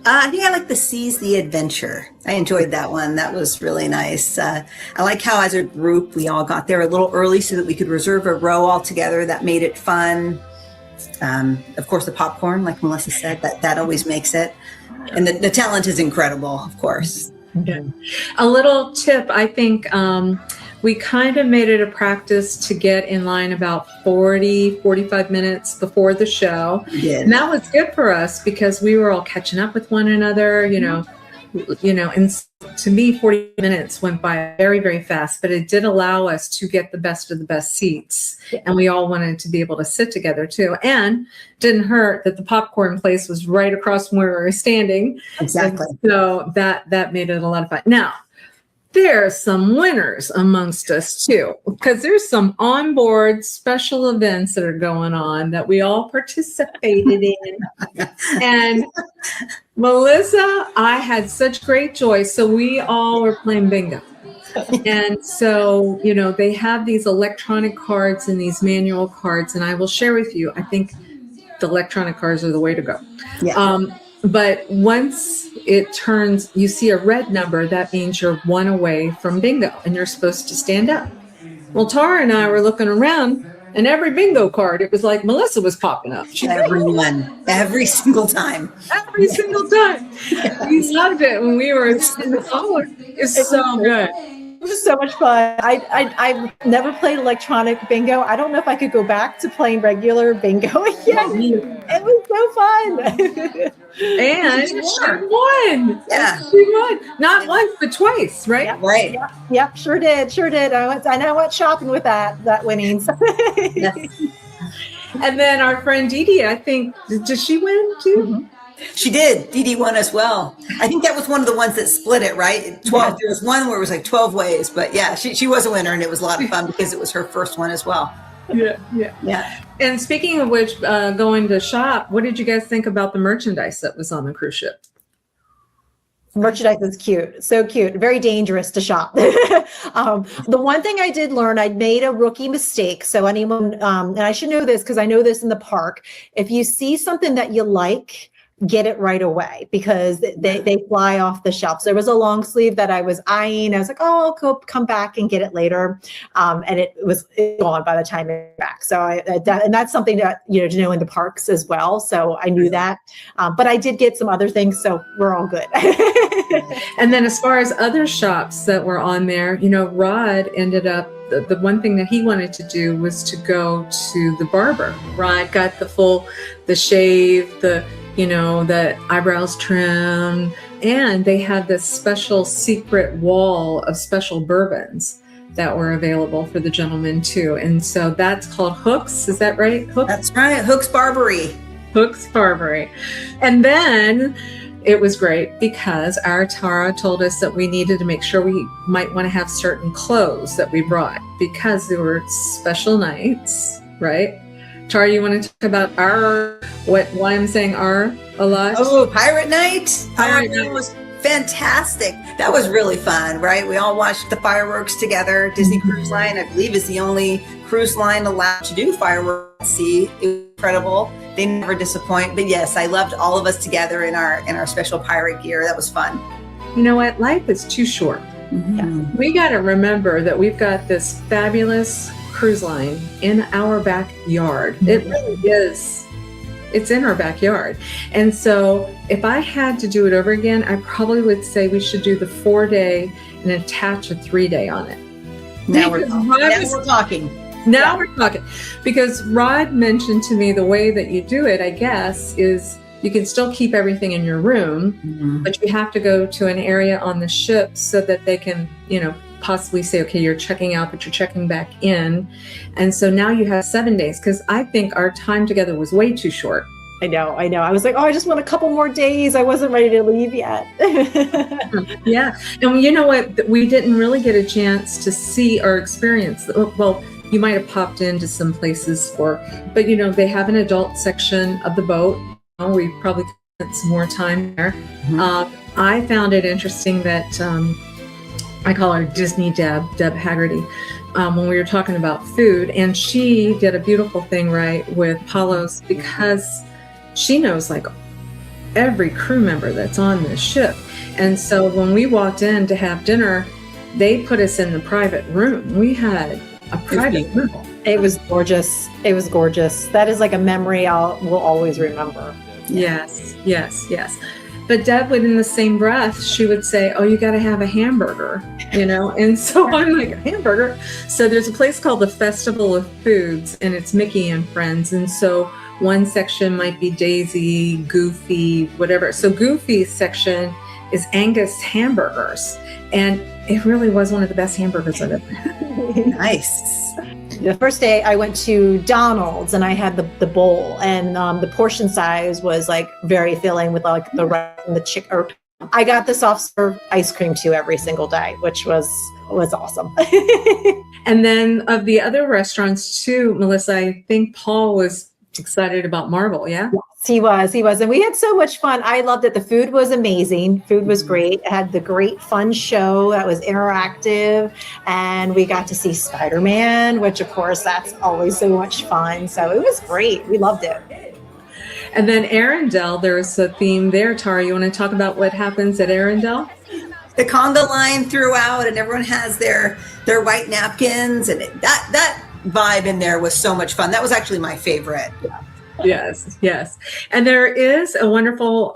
I think I like the Seas the Adventure. I enjoyed that one. That was really nice. I like how as a group we all got there a little early so that we could reserve a row all together. That made it fun. Of course, the popcorn, like Melissa said, that always makes it. And the talent is incredible, of course. Yeah. A little tip, I think we kind of made it a practice to get in line about 45 minutes before the show. And that was good for us because we were all catching up with one another, and to me, 40 minutes went by very, very fast, but it did allow us to get the best of the best seats. And we all wanted to be able to sit together too. And didn't hurt that the popcorn place was right across from where we were standing. Exactly. And so that made it a lot of fun. Now, there are some winners amongst us too, because there's some onboard special events that are going on that we all participated in. And Melissa, I had such great joy. So we all were playing bingo. And so, they have these electronic cards and these manual cards, and I will share with you, I think the electronic cards are the way to go. Yeah. But once it turns, you see a red number, that means you're one away from bingo and you're supposed to stand up. Well, Tara and I were looking around, and every bingo card, it was like Melissa was popping up. Everyone, every single time. Every single time. We loved it when we were in the hall. It's so good. It was so much fun. I've never played electronic bingo. I don't know if I could go back to playing regular bingo again. It was so fun. And she won. Yeah. She won. Not once, but twice, right? Yep. Right. Yep. Sure did. I went shopping with that winnings. Yes. And then our friend Dee Dee, I think, did she win too? Mm-hmm. She did. Dee Dee won as well. I think that was one of the ones that split it, right? 12. There was one where it was like 12 ways, but yeah, she was a winner, and it was a lot of fun because it was her first one as well. Yeah. And speaking of which, going to shop, what did you guys think about the merchandise that was on the cruise ship? Merchandise is cute. So cute. Very dangerous to shop. The one thing I did learn, I made a rookie mistake. So anyone, and I should know this because I know this in the park. If you see something that you like, get it right away because they fly off the shelves. There was a long sleeve that I was eyeing. I was like, oh, I'll come back and get it later. And it was gone by the time it came back. So and that's something that, to know in the parks as well. So I knew that. But I did get some other things. So we're all good. And then as far as other shops that were on there, Rod ended up, the one thing that he wanted to do was to go to the barber. Rod got the shave, the eyebrows trim, and they had this special secret wall of special bourbons that were available for the gentlemen too. And so that's called Hooks. Is that right? Hooks? That's right. Hooks Barbery. Hooks Barbery. And then it was great because our Tara told us that we needed to make sure we might want to have certain clothes that we brought because there were special nights, right? Tara, you want to talk about why I'm saying "our" a lot? Oh, Pirate Night. Pirate That Night. was fantastic. That was really fun, right? We all watched the fireworks together. Disney Cruise Line, I believe, is the only cruise line allowed to do fireworks at sea. It was incredible. They never disappoint. But yes, I loved all of us together in our special pirate gear. That was fun. You know what? Life is too short. We got to remember that we've got this fabulous cruise line in our backyard. It really is. It's in our backyard. And so if I had to do it over again, I probably would say we should do the 4-day and attach a 3-day on it. Now we're talking. Now we're talking. Because Rod mentioned to me the way that you do it, I guess, is you can still keep everything in your room, but you have to go to an area on the ship so that they can, possibly say, okay, you're checking out, but you're checking back in. And so now you have 7 days, because I think our time together was way too short. I know. I was like, oh, I just want a couple more days. I wasn't ready to leave yet. Yeah. And you know what? We didn't really get a chance to see or experience. Well, you might have popped into some places but they have an adult section of the boat. We probably spent some more time there. I found it interesting that I call her Disney Deb Haggerty, when we were talking about food, and she did a beautiful thing right with Palos, because she knows like every crew member that's on this ship. And so when we walked in to have dinner, they put us in the private room. We had a private room. It was gorgeous. That is like a memory we'll always remember. Yes. But Deb would, in the same breath, she would say, oh, you got to have a hamburger, And so I'm like, a hamburger? So there's a place called the Festival of Foods, and it's Mickey and Friends. And so one section might be Daisy, Goofy, whatever. So Goofy's section is Angus hamburgers. And it really was one of the best hamburgers I've ever had. Nice. The first day I went to Donald's and I had the bowl, and the portion size was like very filling with like the rice and the chicken. I got the soft serve ice cream too every single day, which was awesome. And then of the other restaurants too, Melissa, I think Paul was excited about Marvel, yeah? Yes, he was. And we had so much fun. I loved it. The food was amazing. Food was great. It had the great fun show that was interactive. And we got to see Spider-Man, which of course, that's always so much fun. So it was great. We loved it. And then Arendelle, there's a theme there. Tara, you want to talk about what happens at Arendelle? The conga line throughout, and everyone has their white napkins, and that vibe in there was so much fun. That was actually my favorite. Yes. And there is a wonderful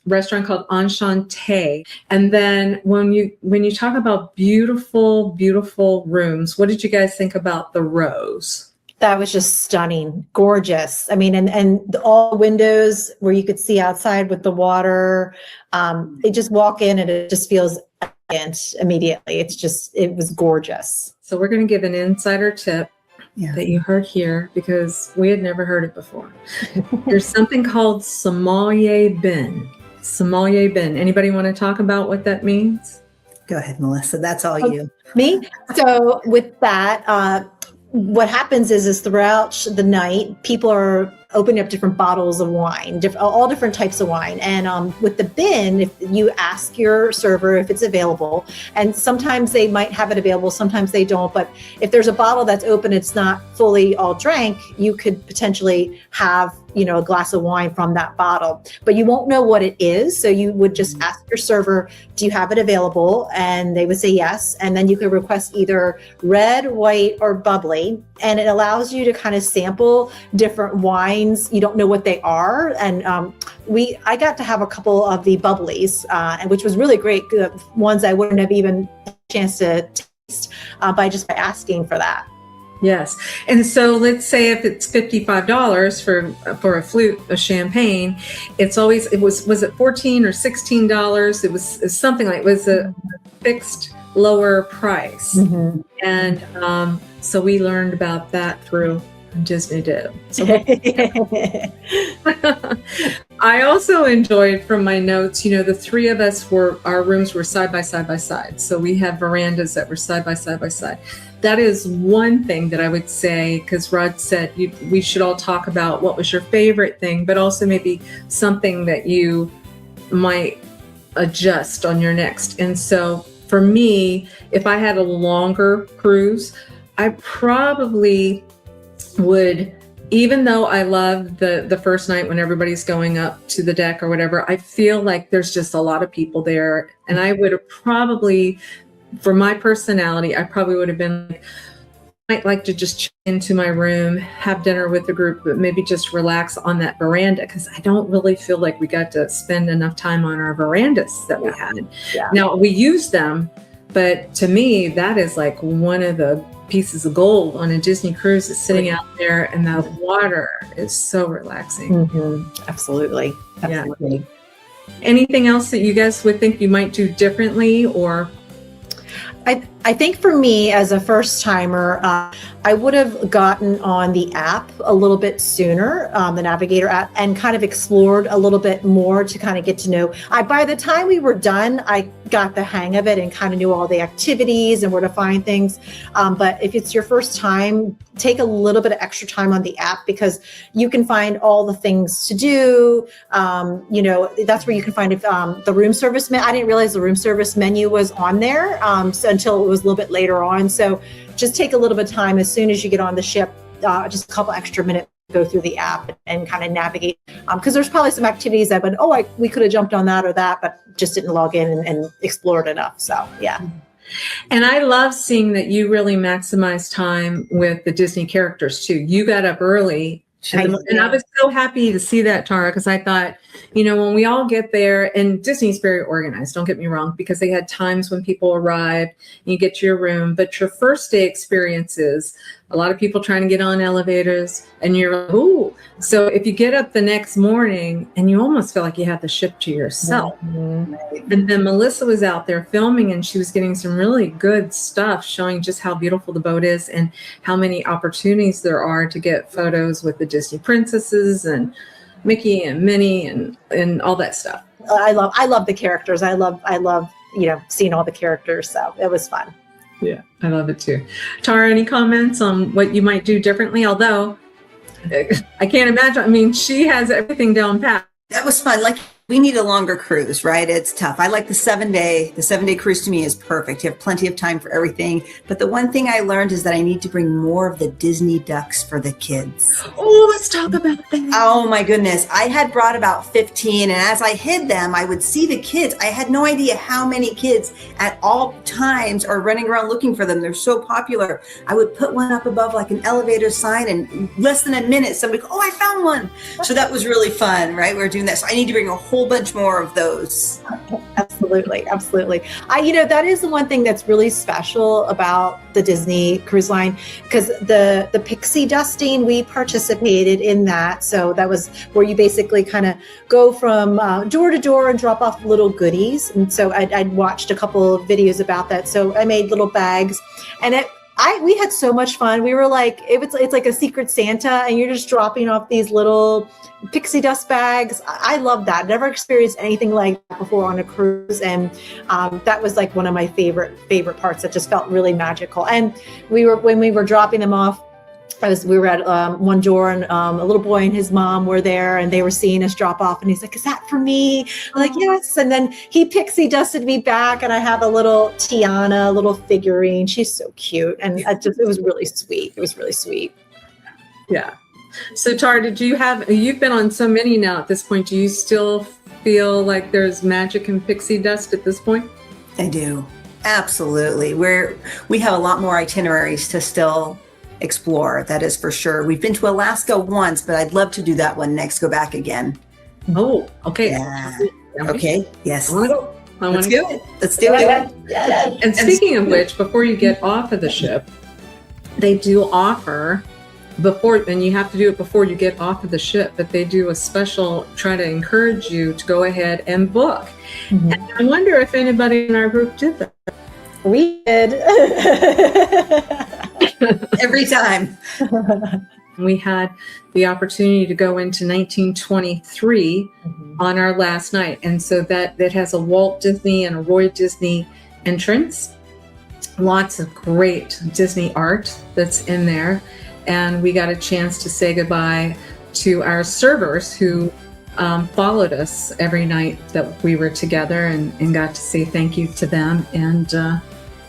restaurant called Enchante. And then when you talk about beautiful, beautiful rooms, what did you guys think about the Rose? That was just stunning, gorgeous. I mean, and all the windows where you could see outside with the water, they just walk in and it just feels elegant immediately. It was gorgeous. So we're going to give an insider tip. Yeah. That you heard here, because we had never heard it before. There's something called sommelier bin. Sommelier bin. Anybody want to talk about what that means? Go ahead, Melissa. That's all you. Me? So with that, what happens is throughout the night, people are opening up different bottles of wine, all different types of wine. And with the bin, if you ask your server if it's available, and sometimes they might have it available, sometimes they don't. But if there's a bottle that's open, it's not fully all drank, you could potentially have, a glass of wine from that bottle, but you won't know what it is. So you would just ask your server, do you have it available? And they would say yes. And then you could request either red, white, or bubbly. And it allows you to kind of sample different wines. You don't know what they are. And I got to have a couple of the bubblies, and which was really great. Ones I wouldn't have even had a chance to taste by asking for that. Yes. And so let's say if it's $55 for a flute of champagne, was it $14 or $16? It was something like, it was a fixed lower price. Mm-hmm. And so we learned about that through Disney Deb. So I also enjoyed from my notes, the three of us our rooms were side by side by side. So we had verandas that were side by side by side. that is one thing that I would say, because Rod said we should all talk about what was your favorite thing, but also maybe something that you might adjust on your next. And so for me, if I had a longer cruise, I probably would, even though I love the first night when everybody's going up to the deck or whatever, I feel like there's just a lot of people there. And I would have probably, for my personality, I probably would have been like, I'd like to just check into my room, have dinner with the group, but maybe just relax on that veranda, because I don't really feel like we got to spend enough time on our verandas that we had. Yeah. Now, we use them, but to me, that is like one of the pieces of gold on a Disney cruise, is sitting out there, and the water is so relaxing. Absolutely. Absolutely. Yeah. Anything else that you guys would think you might do differently? Or I think for me as a first timer, I would have gotten on the app a little bit sooner, the Navigator app, and kind of explored a little bit more to kind of get to know. By the time we were done, I got the hang of it and kind of knew all the activities and where to find things. But if it's your first time, take a little bit of extra time on the app, because you can find all the things to do. That's where you can find the room service. I didn't realize the room service menu was on there until it was a little bit later on. So just take a little bit of time as soon as you get on the ship, just a couple extra minutes, go through the app and kind of navigate. Because there's probably some activities that we could have jumped on that or that, but just didn't log in and explored enough. So yeah. And I love seeing that you really maximize time with the Disney characters too. You got up early. And I was so happy to see that, Tara, because I thought, when we all get there, and Disney's very organized, don't get me wrong, because they had times when people arrived and you get to your room, but your first day experiences, a lot of people trying to get on elevators, and you're like, ooh. So if you get up the next morning and you almost feel like you have the ship to yourself. And then Melissa was out there filming, and she was getting some really good stuff showing just how beautiful the boat is and how many opportunities there are to get photos with the Disney princesses and Mickey and Minnie and all that stuff. I love the characters. I love seeing all the characters. So it was fun. Yeah, I love it too. Tara, any comments on what you might do differently? Although I can't imagine. I mean, she has everything down pat. That was fun. Like, we need a longer cruise, right? It's tough. I like the 7-day. The 7-day cruise to me is perfect. You have plenty of time for everything. But the one thing I learned is that I need to bring more of the Disney ducks for the kids. Oh, let's talk about that. Oh my goodness. I had brought about 15, and as I hid them, I would see the kids. I had no idea how many kids at all times are running around looking for them. They're so popular. I would put one up above like an elevator sign, and in less than a minute, somebody go, oh, I found one. So that was really fun, right? We were doing that. So I need to bring a whole bunch more of those. Absolutely. That is the one thing that's really special about the Disney Cruise Line, because the pixie dusting, we participated in that. So that was where you basically kind of go from door to door and drop off little goodies. And so I'd watched a couple of videos about that. So I made little bags, and we had so much fun. We were like, it's like a secret Santa, and you're just dropping off these little pixie dust bags. I love that. Never experienced anything like that before on a cruise, and that was like one of my favorite parts. That just felt really magical. And when we were dropping them off, we were at one door, and a little boy and his mom were there, and they were seeing us drop off, and he's like, is that for me? I'm like, yes. And then he pixie dusted me back, and I have a little Tiana, a little figurine. She's so cute. And it was really sweet. It was really sweet. Yeah. So Tara, you've been on so many now at this point, do you still feel like there's magic and pixie dust at this point? I do. Absolutely. We have a lot more itineraries to still explore. That is for sure. We've been to Alaska once, but I'd love to do that one next. Go back again. Oh, okay. Yeah. Okay. Yes. I want to go. Let's do it. Let's do it. Yeah. And speaking of which, before you get off of the ship, they do offer and you have to do it before you get off of the ship, but they do a special, try to encourage you to go ahead and book. Mm-hmm. And I wonder if anybody in our group did that. We did. Every time. We had the opportunity to go into 1923 on our last night. And so that has a Walt Disney and a Roy Disney entrance. lots of great Disney art that's in there. And we got a chance to say goodbye to our servers who followed us every night that we were together, and got to say thank you to them. And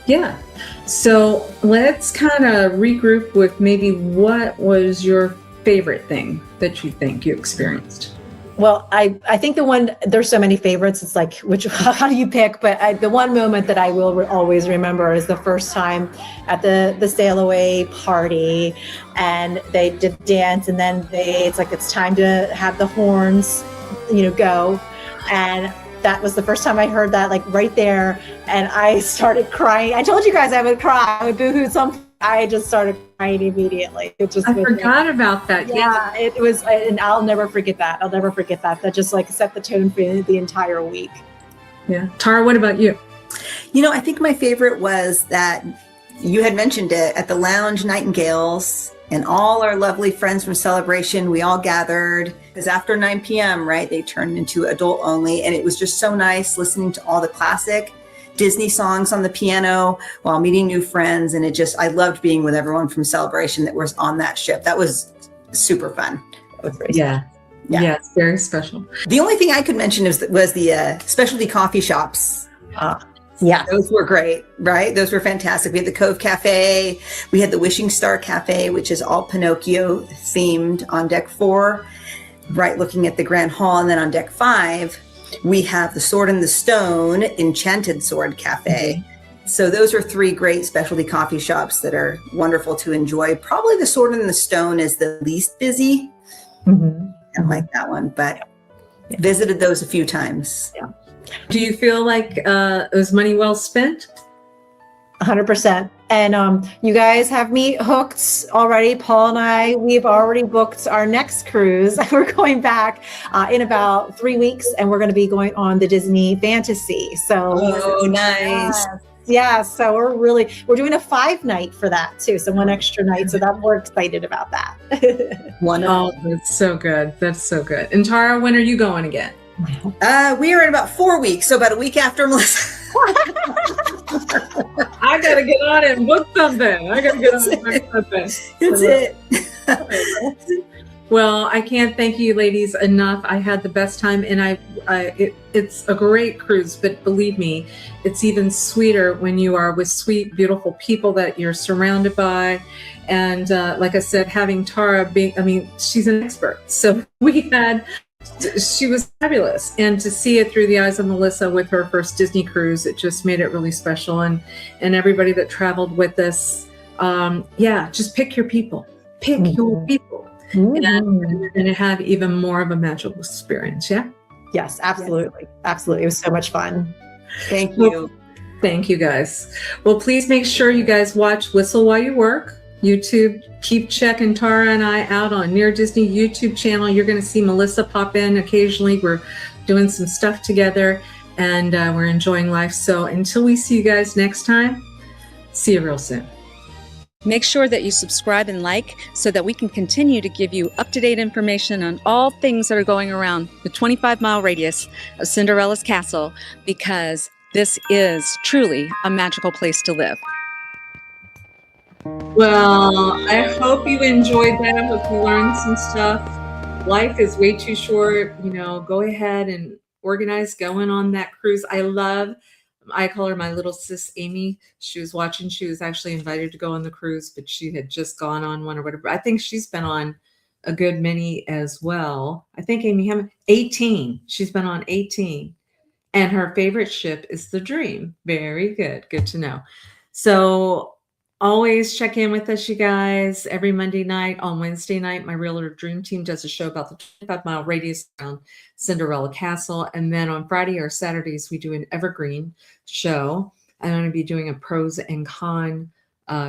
yeah, so let's kind of regroup with maybe what was your favorite thing that you think you experienced? Well, I think the one, there's so many favorites. It's like, how do you pick? But the one moment that I will always remember is the first time at the sail away party, and they did dance, and then it's like, it's time to have the horns, go. And that was the first time I heard that, like right there. And I started crying. I told you guys I would cry. I would boohoo something. I just started crying immediately. I forgot about that. Yeah, it was, and I'll never forget that. That just like set the tone for the entire week. Yeah. Tara, what about you? I think my favorite was that you had mentioned it at the Lounge Nightingales, and all our lovely friends from Celebration, we all gathered, because after 9 p.m., right, they turned into adult only. And it was just so nice listening to all the classic Disney songs on the piano while meeting new friends. And I loved being with everyone from Celebration that was on that ship. That was super fun. Yeah, it's very special. The only thing I could mention was the specialty coffee shops. Yeah, those were great, right? Those were fantastic. We had the Cove Cafe. We had the Wishing Star Cafe, which is all Pinocchio themed on deck 4, right, looking at the Grand Hall. And then on deck 5, we have the Sword and the Stone Enchanted Sword Cafe. Mm-hmm. So those are 3 great specialty coffee shops that are wonderful to enjoy. Probably the Sword and the Stone is the least busy. Mm-hmm. I like that one, but visited those a few times. Yeah. Do you feel like it was money well spent? 100%. And you guys have me hooked already. Paul and I, we've already booked our next cruise. We're going back in about 3 weeks, and we're going to be going on the Disney Fantasy. So, nice. Yeah, so we're doing a 5-night for that too. So 1 extra night. So that we're excited about that. Oh, that's so good. That's so good. And Tara, when are you going again? We are in about 4 weeks, so about a week after Melissa. I gotta get on it and book something. That's it. Well, I can't thank you ladies enough. I had the best time, and it's a great cruise, but believe me, it's even sweeter when you are with sweet, beautiful people that you're surrounded by. And like I said, having Tara she's an expert. So she was fabulous, and to see it through the eyes of Melissa with her first Disney cruise, it just made it really special. And everybody that traveled with us, just pick your people, your people, and you're going to have even more of a magical experience. Yeah. Yes, absolutely. Absolutely. It was so much fun. Thank you. Thank you guys. Well, please make sure you guys watch Whistle While You Work YouTube. Keep checking Tara and I out on Near Disney YouTube channel. You're going to see Melissa pop in occasionally. We're doing some stuff together, and we're enjoying life. So until we see you guys next time, see you real soon. Make sure that you subscribe and like so that we can continue to give you up-to-date information on all things that are going around the 25-mile radius of Cinderella's castle, because this is truly a magical place to live. Well, I hope you enjoyed that. I hope you learned some stuff. Life is way too short. Go ahead and organize going on that cruise. I call her my little sis Amy. She was watching. She was actually invited to go on the cruise, but she had just gone on one or whatever. I think she's been on a good many as well. I think Amy, 18. She's been on 18. And her favorite ship is the Dream. Very good. Good to know. So always check in with us, you guys. Every Monday night. On Wednesday night, my Realtor Dream Team does a show about the 25-mile radius around Cinderella Castle. And then on Friday or Saturdays, we do an evergreen show. I'm going to be doing a pros and con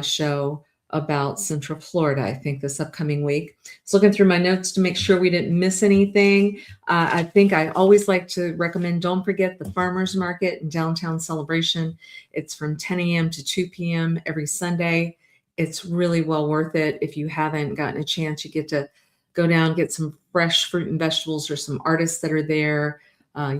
show about Central Florida, I think, this upcoming week. So looking through my notes to make sure we didn't miss anything. I think I always like to recommend, don't forget the Farmers Market in Downtown Celebration. It's from 10 a.m. to 2 p.m. every Sunday. It's really well worth it. If you haven't gotten a chance, you get to go down, get some fresh fruit and vegetables, or some artists that are there.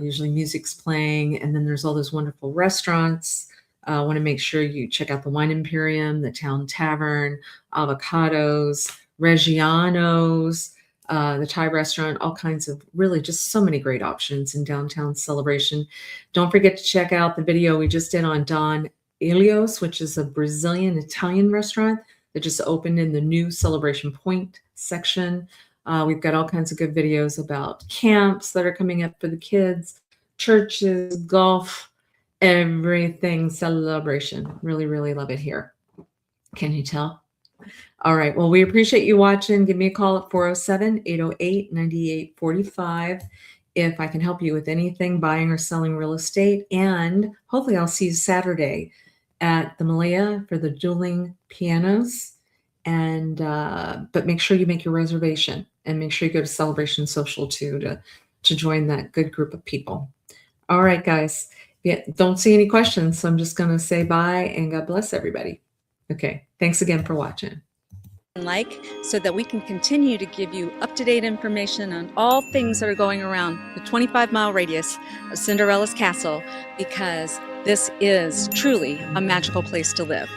Usually music's playing, and then there's all those wonderful restaurants. I want to make sure you check out the Wine Imperium, the Town Tavern, Avocados, Reggiano's, the Thai restaurant, all kinds of really just so many great options in downtown Celebration. Don't forget to check out the video we just did on Don Elios, which is a Brazilian Italian restaurant that just opened in the new Celebration Point section. We've got all kinds of good videos about camps that are coming up for the kids, churches, golf, everything Celebration. Really, really love it here. Can you tell? All right. Well, we appreciate you watching. Give me a call at 407-808-9845 if I can help you with anything buying or selling real estate. And hopefully I'll see you Saturday at the Malaya for the dueling pianos. And but make sure you make your reservation, and make sure you go to Celebration Social too to join that good group of people. All right, guys. Yeah, don't see any questions, so I'm just going to say bye and God bless everybody. Okay. Thanks again for watching. Like, so that we can continue to give you up-to-date information on all things that are going around the 25-mile radius of Cinderella's castle, because this is truly a magical place to live.